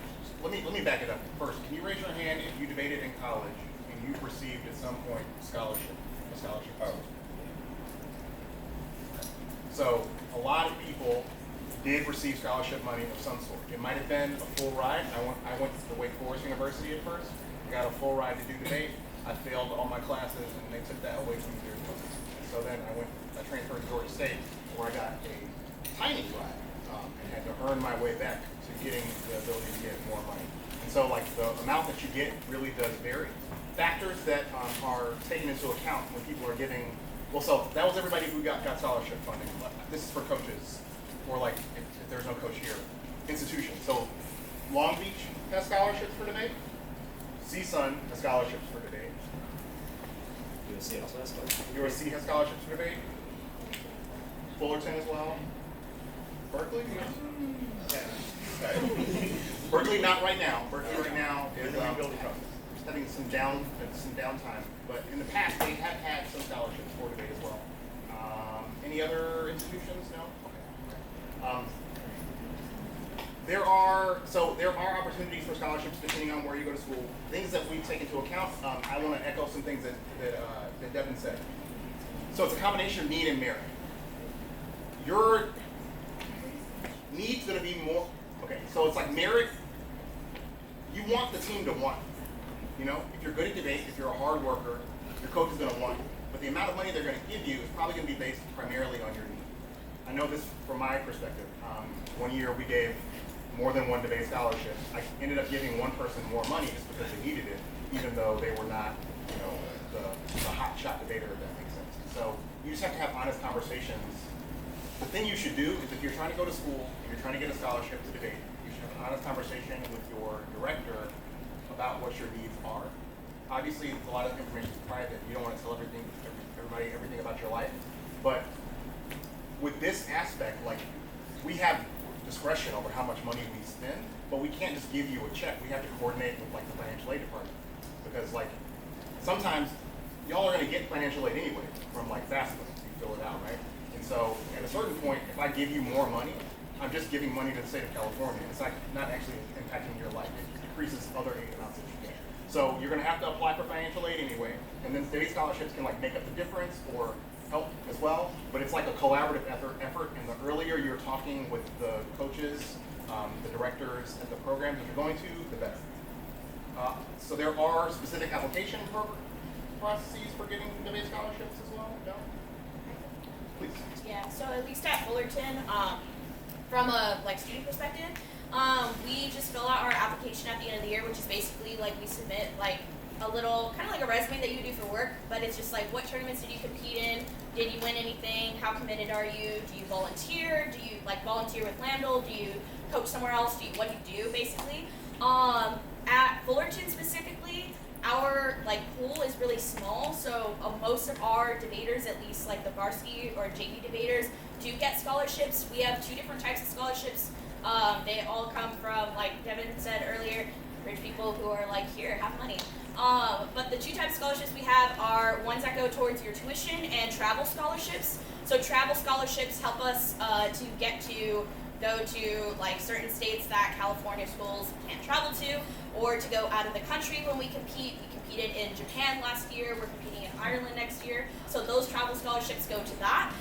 Let me back it up. First, can you raise your hand if you debated in college and you received at some point a scholarship? Oh. So a lot of people did receive scholarship money of some sort. It might have been a full ride. I went to Wake Forest University at first. I got a full ride to do debate. I failed all my classes, and they took that away from me. So then I transferred to Georgia State, where I got a tiny ride and had to earn my way back to getting the ability to get more money. And so like the amount that you get really does vary. Factors that are taken into account when people are giving, well, so that was everybody who got scholarship funding. This is for coaches, or like if there's no coach here. Institutions. So Long Beach has scholarships for debate. CSUN has scholarships for debate. USC also has scholarships. USC has scholarships for debate. Fullerton as well. Berkeley? Yeah. Okay. Berkeley not right now. Berkeley right now is having some downtime. But in the past they have had some scholarships for debate as well. Any other institutions? No? Okay. There are opportunities for scholarships depending on where you go to school. Things that we take into account. I want to echo some things that Devin said. So it's a combination of need and merit. Your need's going to be more. Okay, so it's like merit. You want the team to win. You know, if you're good at debate, if you're a hard worker, your coach is going to win. But the amount of money they're going to give you is probably going to be based primarily on your need. I know this from my perspective. One year we gave more than one debate scholarship. I ended up giving one person more money just because they needed it, even though they were not, you know, the hot shot debater, if that makes sense. So you just have to have honest conversations. The thing you should do is if you're trying to go to school, if you're trying to get a scholarship to debate, you should have an honest conversation with your director about what your needs are. Obviously, a lot of information is private. You don't want to tell everybody everything about your life. But with this aspect, like, we have discretion over how much money we spend, but we can't just give you a check. We have to coordinate with like the financial aid department, because like sometimes y'all are going to get financial aid anyway from like FAFSA. You fill it out, right? And so at a certain point, if I give you more money, I'm just giving money to the state of California. It's like not actually impacting your life. It decreases other aid amounts that you get. So you're going to have to apply for financial aid anyway, and then state scholarships can like make up the difference or help as well, but it's like a collaborative effort, and the earlier you're talking with the coaches, the directors, and the programs that you're going to, the better. So there are specific application processes for getting debate scholarships as well, no? Please. Yeah, so at least at Fullerton, from a like student perspective, we just fill out our application at the end of the year, which is basically like we submit like a little, kind of like a resume that you do for work, but it's just like what tournaments did you compete in? Did you win anything? How committed are you? Do you volunteer? Do you like volunteer with LAMDL? Do you coach somewhere else? What do you do basically? At Fullerton specifically, our like pool is really small, so most of our debaters, at least like the varsity or JV debaters, do get scholarships. We have two different types of scholarships. They all come from, like Devin said earlier, rich people who are like, here, have money. But the two types of scholarships we have are ones that go towards your tuition and travel scholarships. So travel scholarships help us to get to go to like certain states that California schools can't travel to, or to go out of the country when we compete. We competed in Japan last year. We're competing in Ireland next year. So those travel scholarships go to that.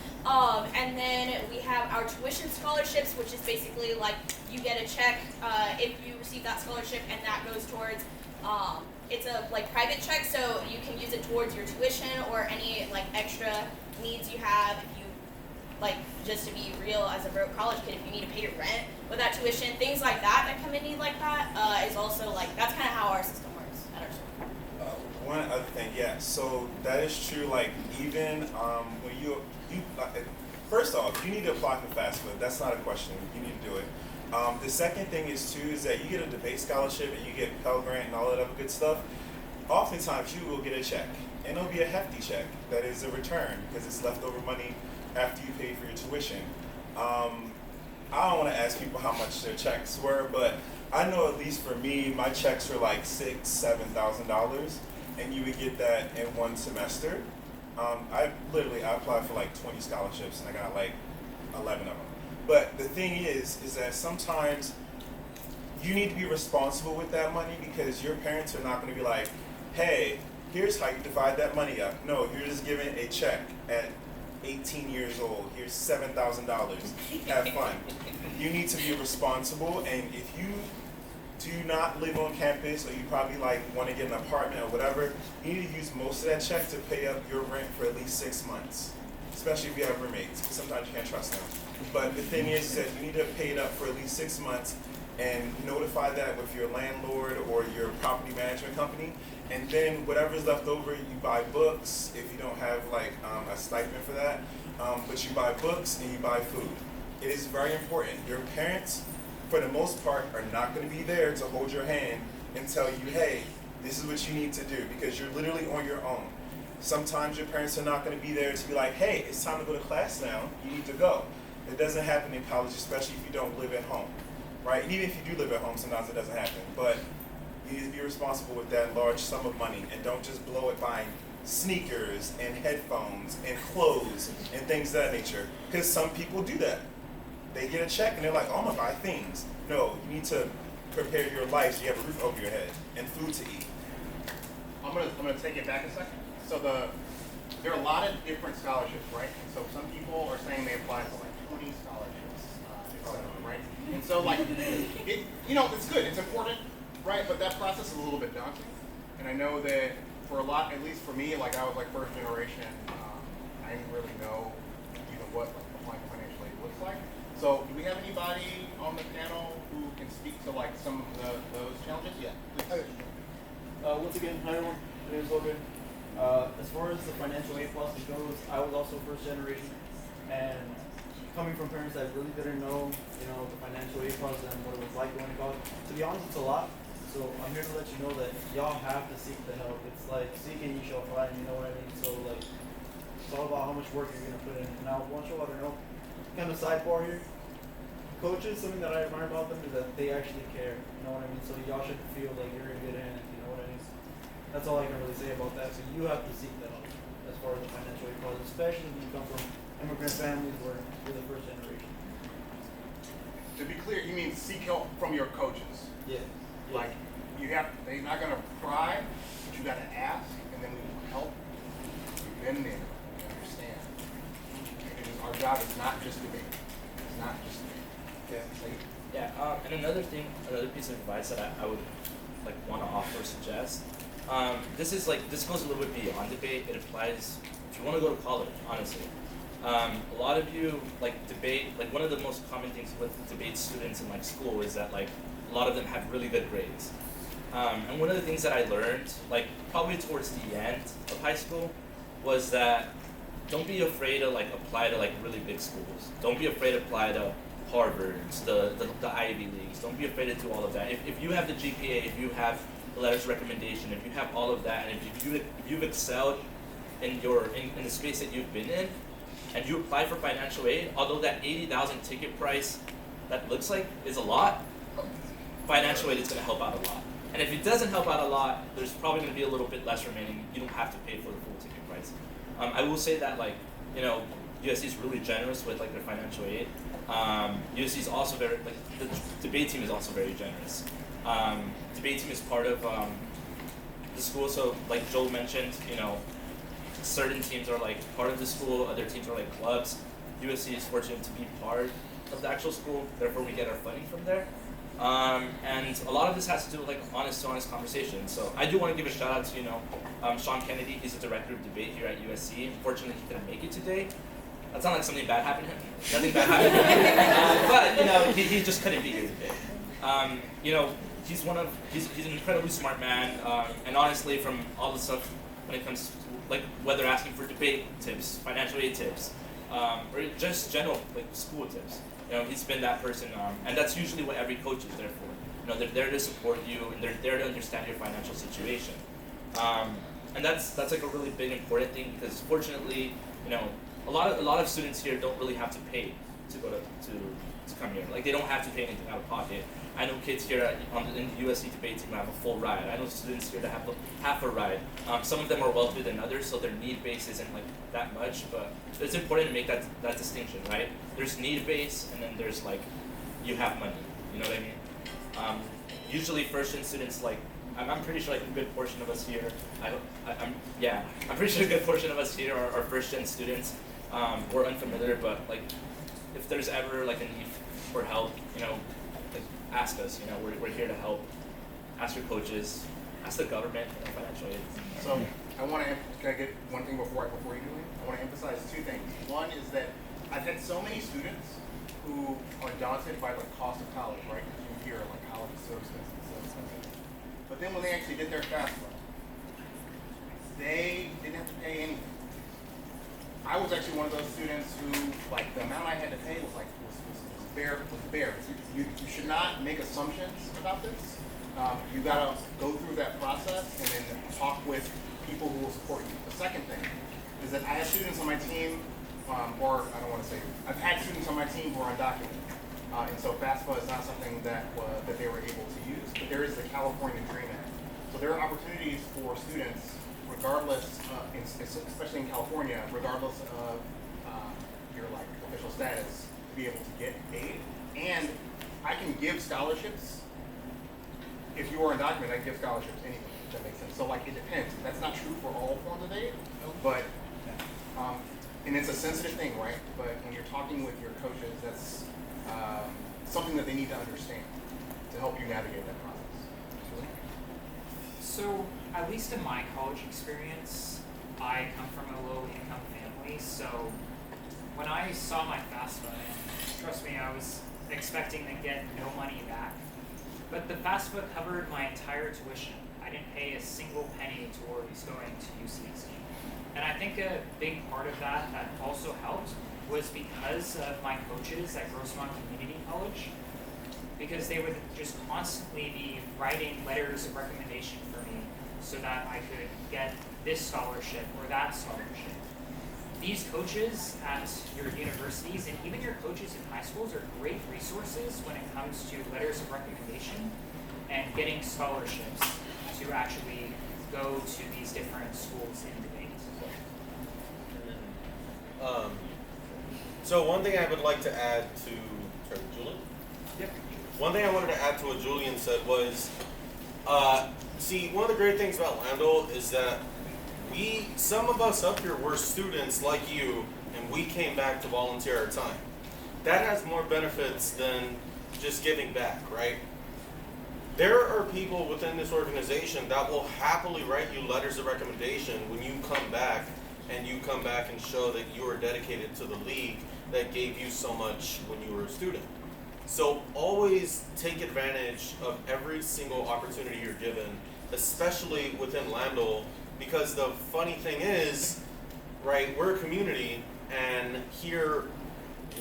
And then we have our tuition scholarships, which is basically like you get a check if you receive that scholarship, and that goes towards it's a like private check, so you can use it towards your tuition or any like extra needs you have. If you like, just to be real, as a broke college kid, if you need to pay your rent with that tuition, things like that come in need like that is also like, that's kind of how our system works at our school. One other thing, yeah. So that is true. Like even when you first off, you need to apply for FAFSA. That's not a question. You need to do it. The second thing is too is that you get a debate scholarship and you get Pell Grant and all that other good stuff. Oftentimes you will get a check, and it'll be a hefty check that is a return because it's leftover money after you pay for your tuition. I don't want to ask people how much their checks were, but I know at least for me, my checks were like $6,000-$7,000, and you would get that in one semester. I applied for like 20 scholarships, and I got like 11 of them. But the thing is that sometimes you need to be responsible with that money, because your parents are not going to be like, hey, here's how you divide that money up. No, you're just given a check at 18 years old. Here's $7,000. Have fun. You need to be responsible, and if you do not live on campus, or you probably like want to get an apartment or whatever, you need to use most of that check to pay up your rent for at least 6 months, especially if you have roommates, because sometimes you can't trust them. But the thing is that you need to pay it up for at least 6 months, and notify that with your landlord or your property management company. And then whatever's left over, you buy books if you don't have like a stipend for that. But you buy books and you buy food. It is very important. Your parents, for the most part, are not going to be there to hold your hand and tell you, hey, this is what you need to do, because you're literally on your own. Sometimes your parents are not going to be there to be like, hey, it's time to go to class now. You need to go. It doesn't happen in college, especially if you don't live at home, right? And even if you do live at home, sometimes it doesn't happen. But you need to be responsible with that large sum of money, and don't just blow it buying sneakers and headphones and clothes and things of that nature. Because some people do that. They get a check and they're like, oh, I'm gonna buy things. No, you need to prepare your life so you have a roof over your head and food to eat. I'm gonna take it back a second. So there are a lot of different scholarships, right? And so some people are saying they apply for like 20 scholarships, et cetera, right? And so like, it's good, it's important, right? But that process is a little bit daunting. And I know that for a lot, at least for me, like I was like first generation, I didn't really know even what like applying for financial aid looks like. So do we have anybody on the panel who can speak to like some of those challenges? Yeah, please. Once again, hi everyone, my name is Logan. As far as the financial aid process goes, I was also first generation, and coming from parents that really didn't know, the financial aid process and what it was like going to college. To be honest, it's a lot. So I'm here to let you know that y'all have to seek the help. It's like seeking you shall find, you know what I mean? So like, it's all about how much work you're gonna put in. Now, one show I don't know, kind of sidebar here. Coaches, something that I admire about them is that they actually care. You know what I mean? So y'all should feel like you're in good hands. You know what I mean? That's all I can really say about that. So you have to seek that help as far as the financial aid process, especially when you come from immigrant families where you're the first generation. To be clear, you mean seek help from your coaches? Yeah. Like they're not gonna pry, but you gotta ask, and then we will help. We've been there. We understand. Our job is not just debate. It's not just debate. And another piece of advice that I would like want to offer or suggest. This goes a little bit beyond debate. It applies if you want to go to college, honestly. A lot of you like debate. Like one of the most common things with debate students in like school is that like a lot of them have really good grades. And one of the things that I learned, like probably towards the end of high school, was that don't be afraid to like apply to like really big schools. Don't be afraid to apply to Harvards, the Ivy Leagues. Don't be afraid to do all of that. If you have the GPA, if you have the letters of recommendation, if you have all of that, and if you've excelled in the space that you've been in, and you apply for financial aid, although that $80,000 ticket price that looks like is a lot, financial aid is going to help out a lot. And if it doesn't help out a lot, there's probably going to be a little bit less remaining. You don't have to pay for the full ticket price. I will say that USC is really generous with like their financial aid. USC is also the debate team is also very generous. Debate team is part of the school, so like Joel mentioned, certain teams are like part of the school, other teams are like clubs. USC is fortunate to be part of the actual school, therefore we get our funding from there. And a lot of this has to do with like honest conversation. So I do want to give a shout out to Sean Kennedy. He's the director of debate here at USC. Unfortunately, he couldn't make it today. That's not like something bad happened to him. Nothing bad happened to him. But he just couldn't be here today. He's an incredibly smart man. And honestly, from all the stuff when it comes to like whether asking for debate tips, financial aid tips, or just general like school tips. He's been that person, and that's usually what every coach is there for. They're there to support you, and they're there to understand your financial situation. And that's like a really big important thing because fortunately, a lot of students here don't really have to pay to go to come here. Like they don't have to pay anything out of pocket. I know kids here in the USC debate team have a full ride. I know students here that have half a ride. Some of them are wealthier than others, so their need base isn't like that much. But it's important to make that distinction, right? There's need base, and then there's like you have money. You know what I mean? Usually, first-gen students like I'm pretty sure like a good portion of us here. I'm pretty sure a good portion of us here are first-gen students. We're unfamiliar, but like if there's ever like a need for help, ask us. We're here to help. Ask your coaches. Ask the government for financial aid. So can I get one thing before you do it? I want to emphasize two things. One is that I've had so many students who are daunted by the cost of college, right? You hear like college is so expensive, so expensive. But then when they actually did their FAFSA, they didn't have to pay anything. I was actually one of those students who, like, the amount I had to pay was bare. You should not make assumptions about this. You gotta go through that process and then talk with people who will support you. The second thing is that I have students on my team, or I don't want to say, I've had students on my team who are undocumented. And so FAFSA is not something that they were able to use, but there is the California Dream Act. So there are opportunities for students, regardless, especially in California, regardless of your like official status, to be able to get aid. And I can give scholarships. If you are undocumented, I can give scholarships anyway, if that makes sense. So like it depends. That's not true for all forms of aid, but and it's a sensitive thing, right? But when you're talking with your coaches, that's something that they need to understand to help you navigate that process. So, at least in my college experience, I come from a low-income family, so when I saw my FAFSA, and trust me, I was expecting to get no money back, but the FAFSA covered my entire tuition. I didn't pay a single penny towards going to UCSD. And I think a big part of that also helped was because of my coaches at Grossmont Community College, because they would just constantly be writing letters of recommendation for me so that I could get this scholarship or that scholarship. These coaches at your universities and even your coaches in high schools are great resources when it comes to letters of recommendation and getting scholarships to actually go to these different schools in debate. So one thing I would like to add to Julian? Yep. One thing I wanted to add to what Julian said was, see, one of the great things about LAMDL is that some of us up here were students like you, and we came back to volunteer our time. That has more benefits than just giving back, right? There are people within this organization that will happily write you letters of recommendation when you come back and show that you are dedicated to the league that gave you so much when you were a student. So always take advantage of every single opportunity you're given, especially within LAMDL, because the funny thing is, right, we're a community, and here,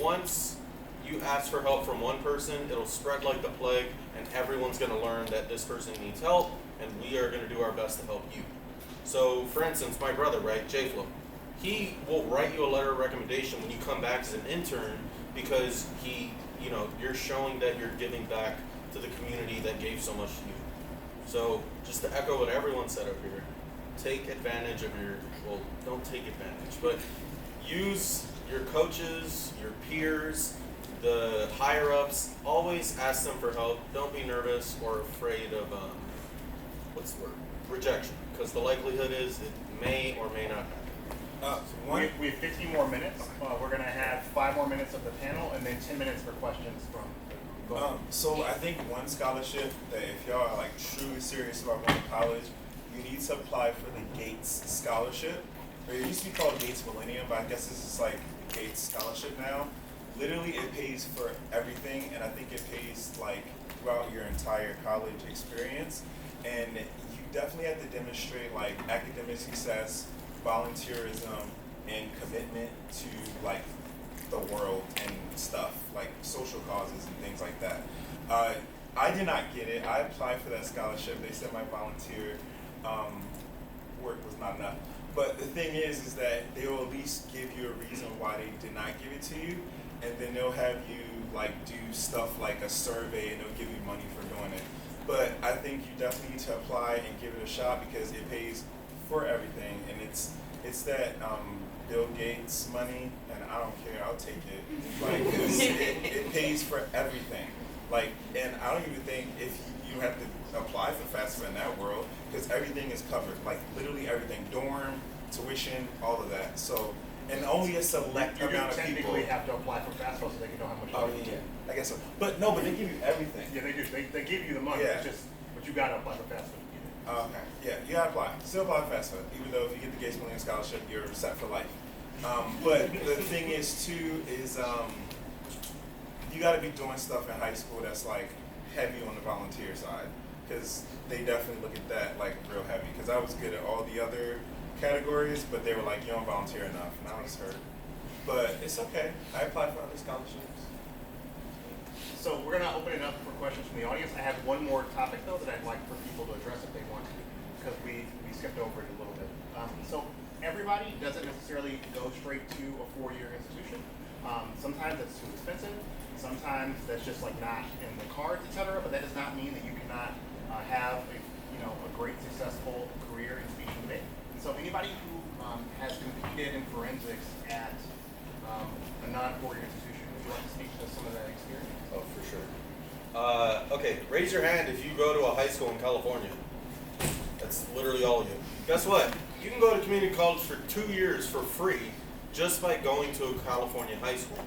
once you ask for help from one person, it'll spread like the plague, and everyone's going to learn that this person needs help, and we are going to do our best to help you. So, for instance, my brother, right, J-Flo, he will write you a letter of recommendation when you come back as an intern because you're showing that you're giving back to the community that gave so much to you. So, just to echo what everyone said up here, take advantage of don't take advantage, but use your coaches, your peers, the higher ups, always ask them for help. Don't be nervous or afraid of, rejection, because the likelihood is it may or may not happen. We have 15 more minutes. We're going to have 5 more minutes of the panel and then 10 minutes for questions from So I think one scholarship that if y'all are like truly serious about going to college, you need to apply for the Gates Scholarship. It used to be called Gates Millennium, but I guess this is like Gates Scholarship now. Literally, it pays for everything, and I think it pays like throughout your entire college experience. And you definitely have to demonstrate like academic success, volunteerism, and commitment to like the world and stuff, like social causes and things like that. I did not get it. I applied for that scholarship. They said my volunteer work was not enough. But the thing is that they will at least give you a reason why they did not give it to you, and then they'll have you like do stuff like a survey, and they'll give you money for doing it. But I think you definitely need to apply and give it a shot because it pays for everything, and it's that Bill Gates money, and I don't care, I'll take it. Like, 'cause it pays for everything. Like, and I don't even think if you have to apply for FAFSA in that world, because everything is covered, like literally everything, dorm, tuition, all of that. So, and only a select amount of people. You technically have to apply for FAFSA so they can know how much money you get. I guess so. But no, but they give you everything. Yeah, they do. They give you the money. Yeah. It's just, but you gotta apply for FAFSA. Okay. Yeah, you gotta apply. Still apply for FAFSA, even though if you get the Gates Millennium Scholarship, you're set for life. But the thing is too is you gotta be doing stuff in high school that's like heavy on the volunteer side because they definitely look at that like real heavy. Because I was good at all the other categories, but they were like, you don't volunteer enough, and I was hurt. But it's okay. I applied for other scholarships. So we're gonna open it up for questions from the audience. I have one more topic though that I'd like for people to address if they want to, because we skipped over it a little bit. So everybody doesn't necessarily go straight to a 4-year institution. Sometimes that's too expensive. Sometimes that's just like not in the cards, etc. But that does not mean that you cannot have a great successful career in speech and debate. So anybody who has competed in forensics at a non-4-year institution, would you like to speak to some of that experience? Oh, for sure. Okay, raise your hand if you go to a high school in California. That's literally all of you. Guess what? You can go to community college for 2 years for free just by going to a California high school.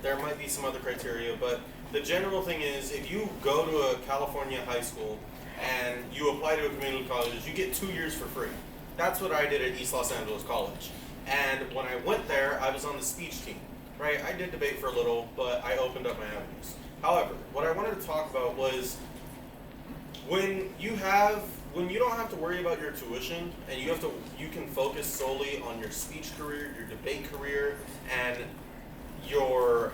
There might be some other criteria, but the general thing is if you go to a California high school and you apply to a community college, you get 2 years for free. That's what I did at East Los Angeles College. And when I went there, I was on the speech team. Right, I did debate for a little, but I opened up my avenues. However, what I wanted to talk about was when you don't have to worry about your tuition and you can focus solely on your speech career, your debate career, and your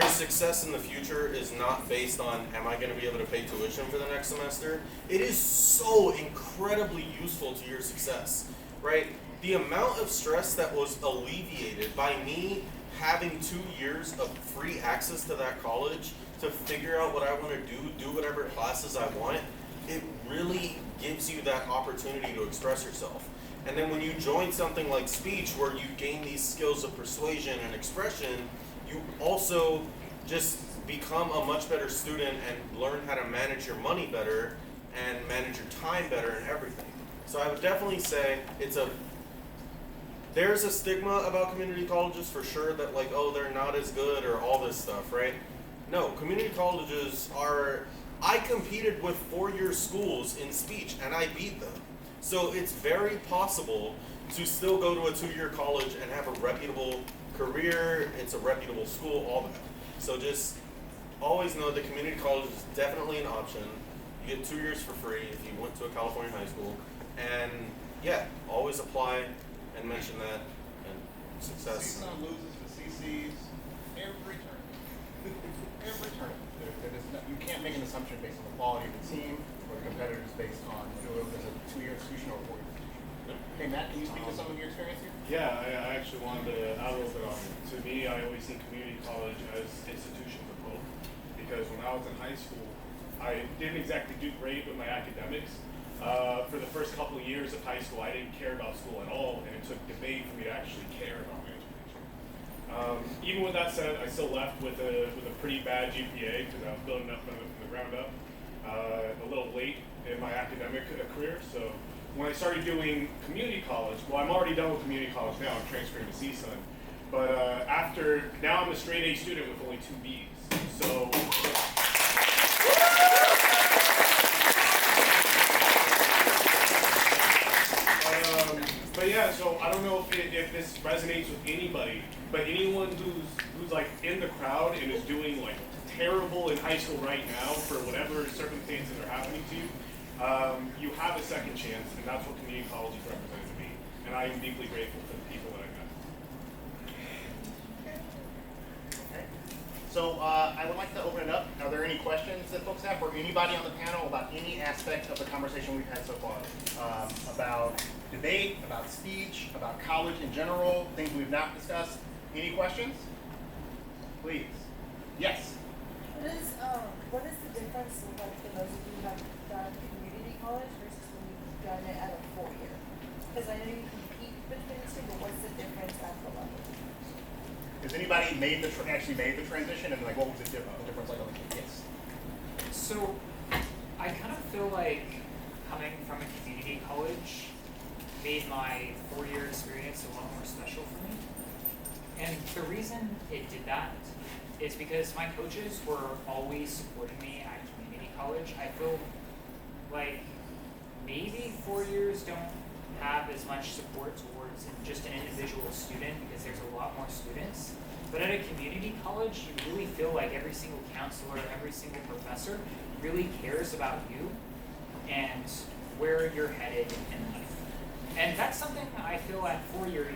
success in the future is not based on am I going to be able to pay tuition for the next semester. It is so incredibly useful to your success, right? The amount of stress that was alleviated by me having 2 years of free access to that college to figure out what I want to do whatever classes I want, it really gives you that opportunity to express yourself. And then when you join something like speech where you gain these skills of persuasion and expression, you also just become a much better student and learn how to manage your money better and manage your time better and everything. So I would definitely say there's a stigma about community colleges for sure that like, oh, they're not as good or all this stuff, right? No, community colleges I competed with 4-year schools in speech and I beat them. So it's very possible to still go to a 2-year college and have a reputable career, it's a reputable school, all that. So just always know that community college is definitely an option. You get 2 years for free if you went to a California high school. And yeah, always apply and mention that, and success. CSUN loses to CCs every turn. Every turn. You can't make an assumption based on the quality of the team or the competitors based on whether it's a 2-year institution or a 4-year institution. Hey Matt, can you speak to some of your experience here? Yeah, I actually wanted to add a little bit on. To me, I always see community college as institutions of hope. Because when I was in high school, I didn't exactly do great with my academics. For the first couple of years of high school, I didn't care about school at all, and it took debate for me to actually care about my education. Even with that said, I still left with a pretty bad GPA because I was building up from the ground up a little late in my academic career. So when I started doing community college, well, I'm already done with community college now. I'm transferring to CSUN. But now I'm a straight A student with only 2 Bs. So. But yeah, so I don't know if this resonates with anybody, but anyone who's like in the crowd and is doing like terrible in high school right now for whatever circumstances are happening to you, you have a second chance, and that's what community colleges represent to me. And I am deeply grateful for the people that I met. Okay. So I would like to open it up. Are there any questions that folks have, or anybody on the panel about any aspect of the conversation we've had so far? About debate, about speech, about college in general, things we've not discussed. Any questions? Please. Yes. What is the difference, like, for those of you who have done community college versus when you've done it at a 4-year? Because I know you compete between the two, but what's the difference at the level? Has anybody actually made the transition, and like, what was the difference like on the kids? So, I kind of feel like coming from a community college made my 4-year experience a lot more special for me. And the reason it did that is because my coaches were always supporting me at community college. I feel like maybe 4 years don't have as much support towards just an individual student because there's a lot more students. But at a community college, you really feel like every single counselor, every single professor really cares about you and where you're headed in life. And that's something I feel at four-year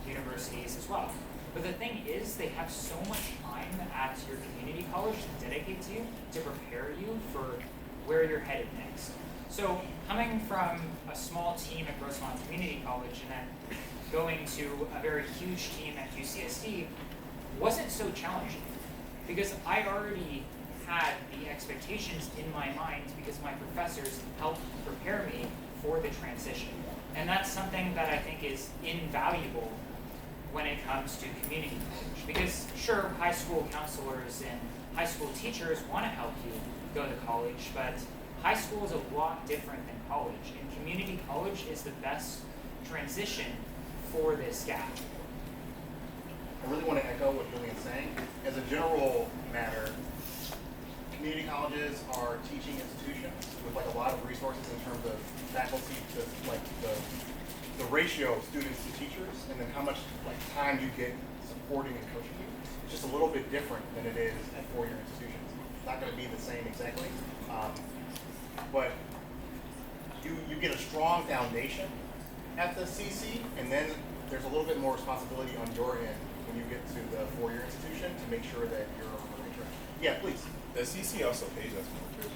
universities as well. But the thing is, they have so much time at your community college to dedicate to you, to prepare you for where you're headed next. So coming from a small team at Grossmont Community College and then going to a very huge team at UCSD wasn't so challenging because I already had the expectations in my mind because my professors helped prepare me for the transition. And that's something that I think is invaluable when it comes to community college. Because sure, high school counselors and high school teachers want to help you go to college, but high school is a lot different than college. And community college is the best transition for this gap. I really want to echo what Julian's saying. As a general matter, community colleges are teaching institutions with like a lot of resources in terms of faculty to like the ratio of students to teachers, and then how much like time you get supporting and coaching you. It's just a little bit different than it is at four-year institutions. It's not going to be the same exactly, but you get a strong foundation at the CC, and then there's a little bit more responsibility on your end when you get to the four-year institution to make sure that you're on the right track. Yeah, please. The CC also pays us more too.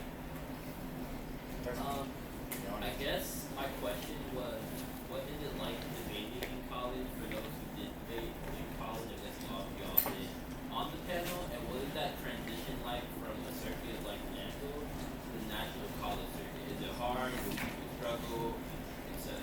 I guess my question was, what is it like debating in college for those who did debate in college? I guess a lot of y'all did on the panel, and what is that transition like from a circuit like LAMDL to the national college circuit? Is it hard? Do people struggle, etc.?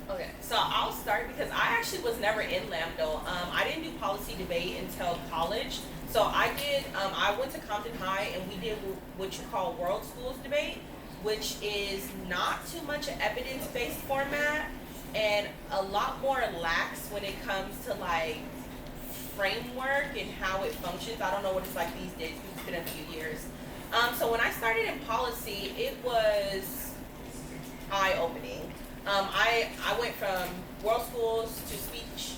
Okay, so I'll start because I actually was never in LAMDL. I didn't do policy debate until college. So I went to Compton High and we did what you call World Schools debate, which is not too much an evidence-based format and a lot more lax when it comes to like framework and how it functions. I don't know what it's like these days, it's been a few years. So when I started in policy, it was eye-opening. I went from world schools to speech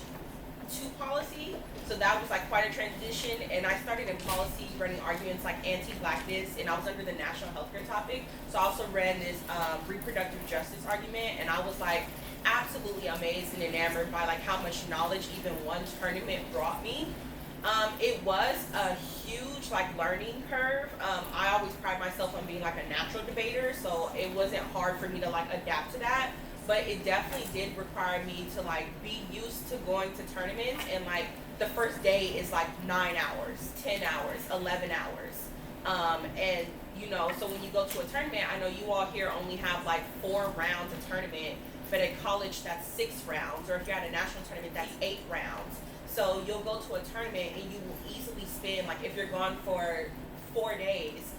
to policy, so that was like quite a transition. And I started in policy running arguments like anti-blackness, and I was under the national healthcare topic. So I also ran this reproductive justice argument, and I was like absolutely amazed and enamored by like how much knowledge even one tournament brought me. It was a huge like learning curve. I always pride myself on being like a natural debater, so it wasn't hard for me to like adapt to that. But it definitely did require me to like be used to going to tournaments, and like the first day is like 9 hours, 10 hours, 11 hours. And you know, so when you go to a tournament, I know you all here only have like 4 rounds of tournament, but at college that's 6 rounds, or if you're at a national tournament, that's 8 rounds. So you'll go to a tournament and you will easily spend, like if you're gone for 4 days,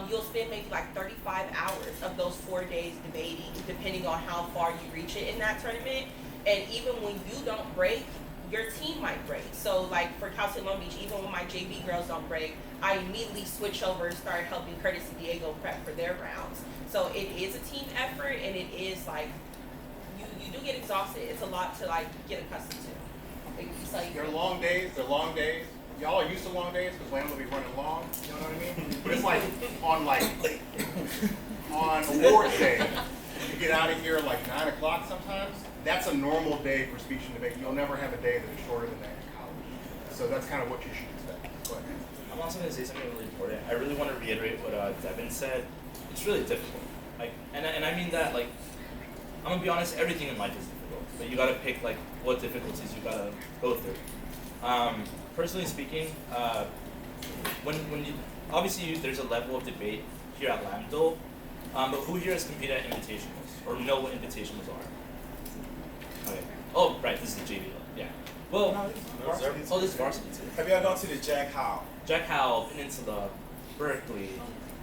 you'll spend maybe like 35 hours of those 4 days debating, depending on how far you reach it in that tournament. And even when you don't break, your team might break. So like for Cal State Long Beach, even when my JV girls don't break, I immediately switch over and start helping Curtis and Diego prep for their rounds. So it is a team effort, and it is like, you do get exhausted. It's a lot to like get accustomed to. They're long days, Y'all are used to long days because Lamb will be running long, you know what I mean? But it's like on awards day, you get out of here like 9 o'clock sometimes. That's a normal day for speech and debate. You'll never have a day that is shorter than that in college. So that's kind of what you should expect. Go ahead. I'm also going to say something really important. I really want to reiterate what Devin said. It's really difficult. Like, and I mean that, like, I'm gonna be honest, everything in life is difficult. But you gotta pick like what difficulties you gotta go through. Personally speaking, when you obviously there's a level of debate here at LAMDL, but who here has competed at invitationals or know what invitationals are? Okay. Oh, right. This is the JV level. Yeah. Well, this is varsity too. Have y'all gone to the Jack Howe? Jack Howe, Peninsula, Berkeley,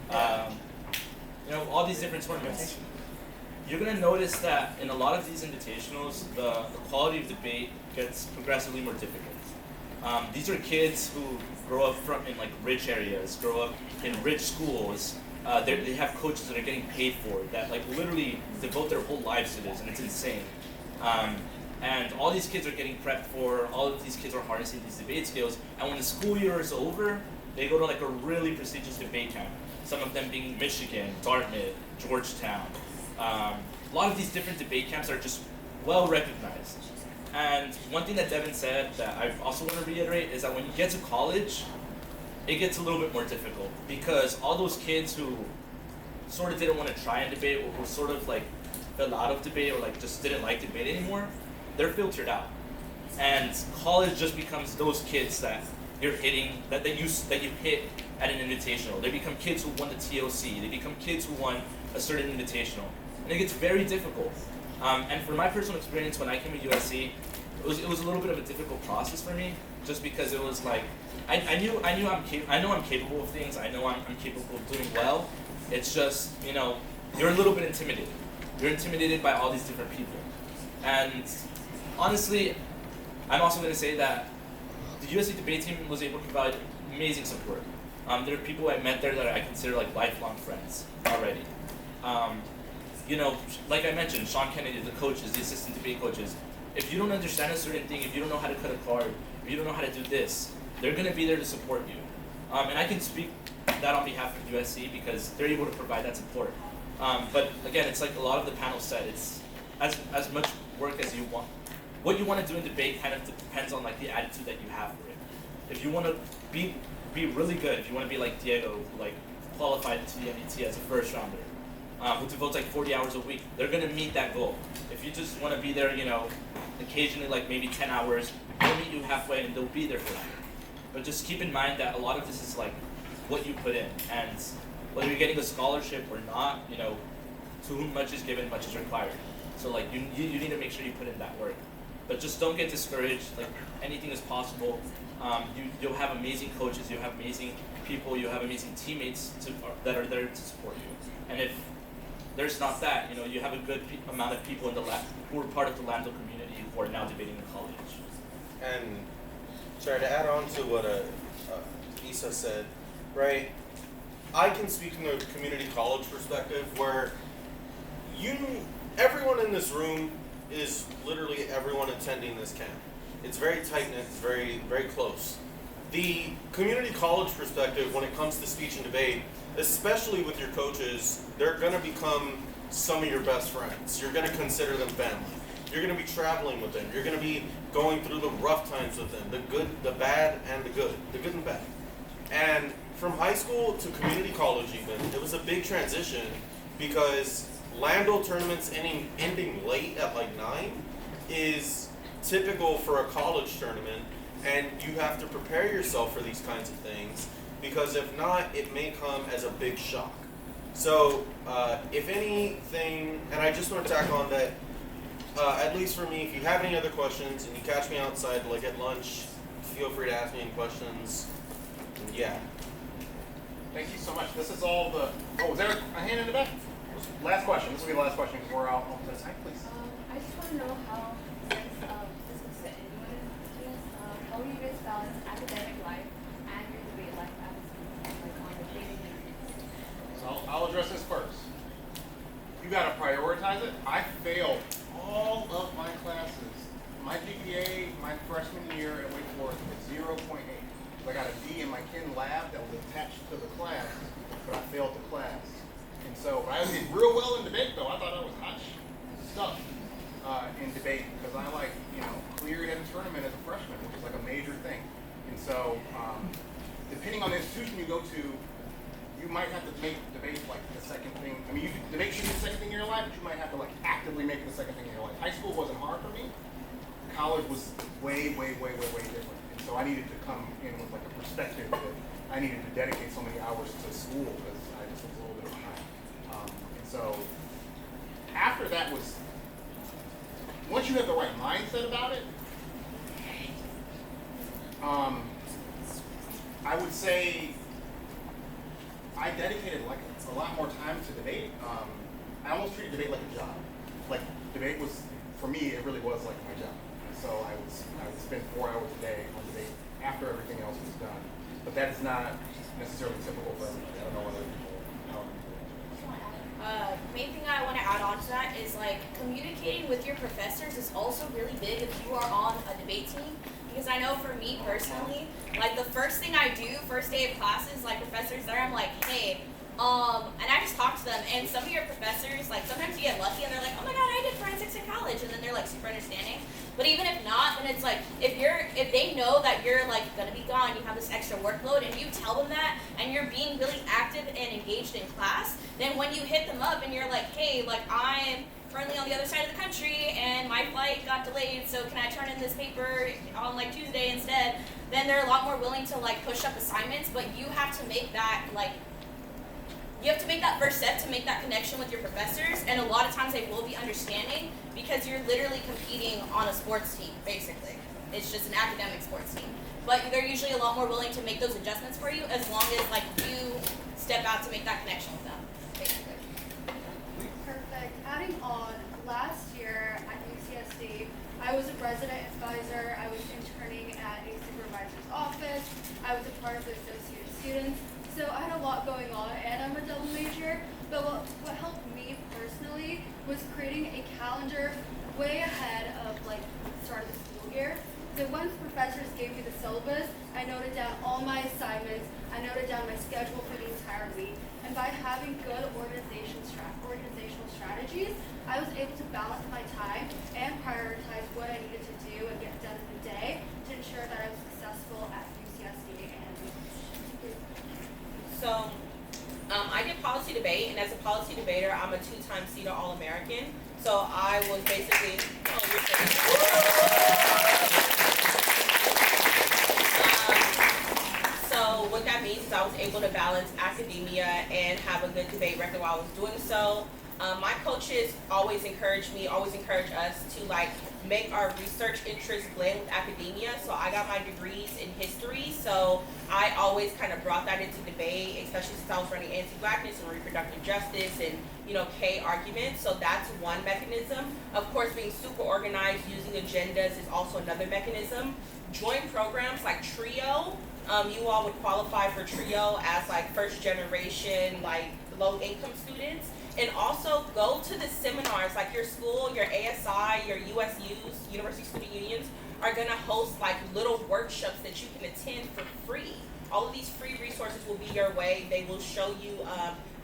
you know, all these different tournaments. You're going to notice that in a lot of these invitationals, the quality of debate gets progressively more difficult. These are kids who grow up in like rich areas, grow up in rich schools. They have coaches that are getting paid for it, that like literally devote their whole lives to this, and it's insane. And all these kids are getting prepped for, all of these kids are harnessing these debate skills, and when the school year is over, they go to like a really prestigious debate camp. Some of them being Michigan, Dartmouth, Georgetown. A lot of these different debate camps are just well recognized. And one thing that Devin said that I also want to reiterate is that when you get to college, it gets a little bit more difficult, because all those kids who sort of didn't want to try and debate, or who sort of like fell out of debate, or like just didn't like debate anymore, they're filtered out. And college just becomes those kids that you're hitting, that you hit at an invitational. They become kids who won the TOC. They become kids who won a certain invitational. And it gets very difficult. And from my personal experience, when I came to USC, it was a little bit of a difficult process for me, just because it was like, I know I'm capable of things. I know I'm capable of doing well. It's just, you know, you're a little bit intimidated. You're intimidated by all these different people. And honestly, I'm also going to say that the USC debate team was able to provide amazing support. There are people I met there that I consider like lifelong friends already. You know, like I mentioned, Sean Kennedy, the coaches, the assistant debate coaches, if you don't understand a certain thing, if you don't know how to cut a card, if you don't know how to do this, they're going to be there to support you. And I can speak that on behalf of USC because they're able to provide that support. But again, it's like a lot of the panel said, it's as much work as you want. What you want to do in debate kind of depends on like the attitude that you have for it. If you want to be really good, if you want to be like Diego, who like qualified to the NET as a first rounder, who devotes like 40 hours a week, they're going to meet that goal. If you just want to be there, you know, occasionally like maybe 10 hours, they'll meet you halfway and they'll be there for you. But just keep in mind that a lot of this is like what you put in, and whether you're getting a scholarship or not, you know, to whom much is given, much is required. So like you need to make sure you put in that work. But just don't get discouraged. Like anything is possible. You'll have amazing coaches. You'll have amazing people. You'll have amazing teammates that are there to support you. And if there's not that, you know, you have a good amount of people in the lab who are part of the LAMDL community who are now debating in college. And sorry to add on to what Issa said, right? I can speak from the community college perspective, where everyone in this room is literally everyone attending this camp. It's very tight-knit, it's very, very close. The community college perspective, when it comes to speech and debate, especially with your coaches, they're going to become some of your best friends. You're going to consider them family. You're going to be traveling with them. You're going to be going through the rough times with them, the good, the bad, and the good and bad. And from high school to community college even, it was a big transition because LAMDL tournaments ending late at like 9 is typical for a college tournament, and you have to prepare yourself for these kinds of things, because if not, it may come as a big shock. So if anything, and I just want to tack on that, at least for me, if you have any other questions and you catch me outside like at lunch, feel free to ask me any questions. And yeah. Thank you so much. This is all the. Oh, is there a hand in the back? Last question. This will be the last question because we're out on the time, please. I just want to know how, since this was set anyone how you guys balance academic life and your debate life as like on a daily basis. So I'll address this first. You got to prioritize it. I failed all of my classes. My GPA, my freshman year at Wake Forest was 0.8. I got a D in my kin lab that was attached to the class, but I failed the class. And so I did real well in debate, though. I thought I was hot stuff in debate because I cleared at a tournament as a freshman, which is like a major thing. And so depending on the institution you go to, you might have to make debate like the second thing. I mean, debate should be the second thing in your life, but you might have to like actively make it the second thing in your life. High school wasn't hard for me. College was way different. And so I needed to come in with like a perspective that I needed to dedicate so many hours to school because I just was a little bit behind. And so after that was, once you have the right mindset about it, I would say I dedicated like a lot more time to debate. I almost treated debate like a job. Like debate was, for me, it really was like my job. So I would spend 4 hours a day on debate after everything else was done. But that is not necessarily typical for everybody. I don't know whether people, how main thing I want to add on to that is like communicating with your professors is also really big if you are on a debate team. Because I know for me personally, like the first thing I do, first day of classes, like professors there, I'm like, hey, and I just talk to them. And some of your professors, like sometimes you get lucky and they're like, oh my god, I did forensics in college, and then they're like super understanding. But even if not, then it's like if they know that you're like gonna be gone, you have this extra workload, and you tell them that, and you're being really active and engaged in class, then when you hit them up and you're like, hey, like I'm currently on the other side of the country and my flight got delayed, so can I turn in this paper on like Tuesday instead? Then they're a lot more willing to like push up assignments, but you have to make that like you have to make that first step to make that connection with your professors, and a lot of times they will be understanding because you're literally competing on a sports team, basically. It's just an academic sports team. But they're usually a lot more willing to make those adjustments for you as long as like you step out to make that connection with them, basically. Perfect. Adding on, last year at UCSD, I was a resident advisor. I was interning at a supervisor's office. I was a part of the associate of students. So I had a lot going on, and I'm a double major. But what helped me personally was creating a calendar way ahead of like the start of the school year. So once professors gave me the syllabus, I noted down all my assignments. I noted down my schedule for the entire week. And by having good organizational strategies, I was able to balance my time and prioritize what I needed to do and get done in the day to ensure that I was successful at UCSD and So, I did policy debate, and as a policy debater, I'm a 2-time CETA All-American. So I was basically, so what that means is I was able to balance academia and have a good debate record while I was doing so. My coaches always encourage us to like make our research interests blend with academia. So I got my degrees in history, so I always kind of brought that into debate, especially since I was running anti-blackness and reproductive justice and K arguments. So that's one mechanism. Of course, being super organized, using agendas is also another mechanism. Join programs like TRIO. You all would qualify for TRIO as like first generation, like low income students. And also go to the seminars, like your school, your ASI, your USUs, University Student Unions, are gonna host like little workshops that you can attend for free. All of these free resources will be your way. They will show you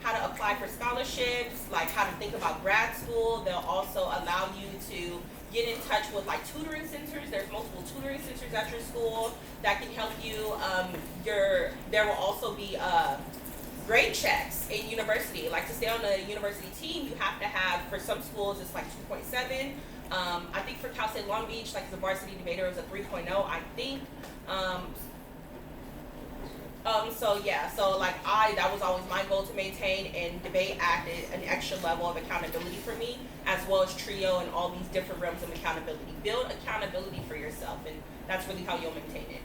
how to apply for scholarships, like how to think about grad school. They'll also allow you to get in touch with like tutoring centers. There's multiple tutoring centers at your school that can help you. There will also be grade checks in university. Like to stay on the university team, you have to have, for some schools, it's like 2.7. I think for Cal State Long Beach, like the varsity debater was a 3.0, I think. So like that was always my goal to maintain, and debate added an extra level of accountability for me, as well as TRIO and all these different realms of accountability. Build accountability for yourself, and that's really how you'll maintain it.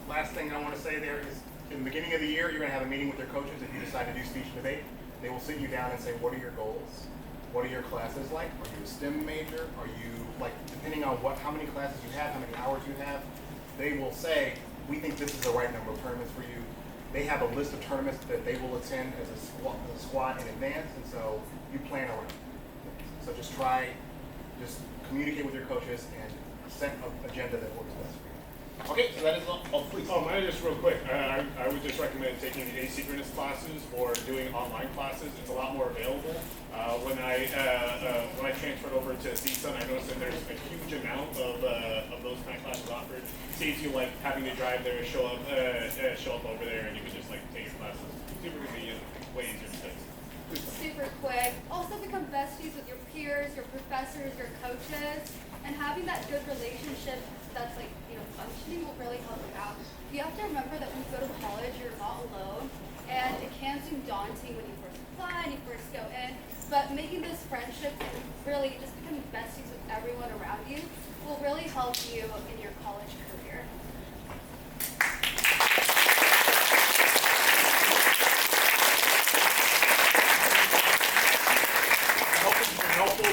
Last thing I want to say there is, in the beginning of the year, you're going to have a meeting with your coaches if you decide to do speech and debate. They will sit you down and say, what are your goals? What are your classes like? Are you a STEM major? Are you, like, depending on how many classes you have, how many hours you have, they will say, we think this is the right number of tournaments for you. They have a list of tournaments that they will attend as a squad in advance, and so you plan around it. So just communicate with your coaches and set an agenda that works best for you. Okay, so that is all. Oh, please. Oh, mine just real quick. I would just recommend taking asynchronous classes or doing online classes. It's a lot more available. When I transferred over to CSUN, I noticed that there's a huge amount of those kind of classes offered. Saves you like having to drive there, show up over there, and you can just like take your classes. Super convenient, way easier to take. super quick. Also become besties with your peers, your professors, your coaches, and having that good relationship that's like, functioning will really help you out. You have to remember that when you go to college, you're not alone, and it can seem daunting when you first apply and you first go in, but making those friendships and really just becoming besties with everyone around you will really help you in your college career.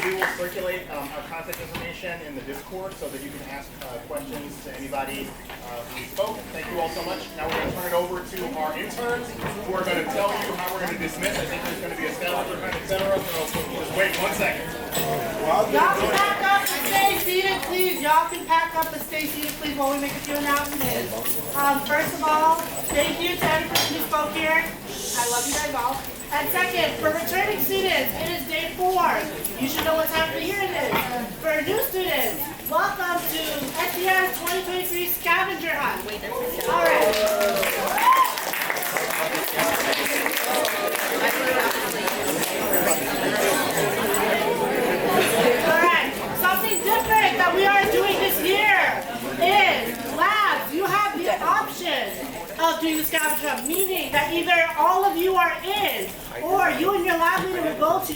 We will circulate our contact information in the Discord so that you can ask questions to anybody who spoke. Thank you all so much. Now we're going to turn it over to our interns who are going to tell you how we're going to dismiss. I think there's going to be a skeleton. Just wait 1 second. Y'all can pack up and stay seated, please. Y'all can pack up and stay seated, please, while we make a few announcements. First of all, thank you to every person who spoke here. I love you guys all. And second, for returning students, it is day 4. You should know what time of year it is. For new students, welcome to SDI's 2023 Scavenger Hunt. All right. Alright, something different that we are doing this year is labs. You have the option of doing the scavenger hunt, meaning that either all of you are in or you and your lab leader will go to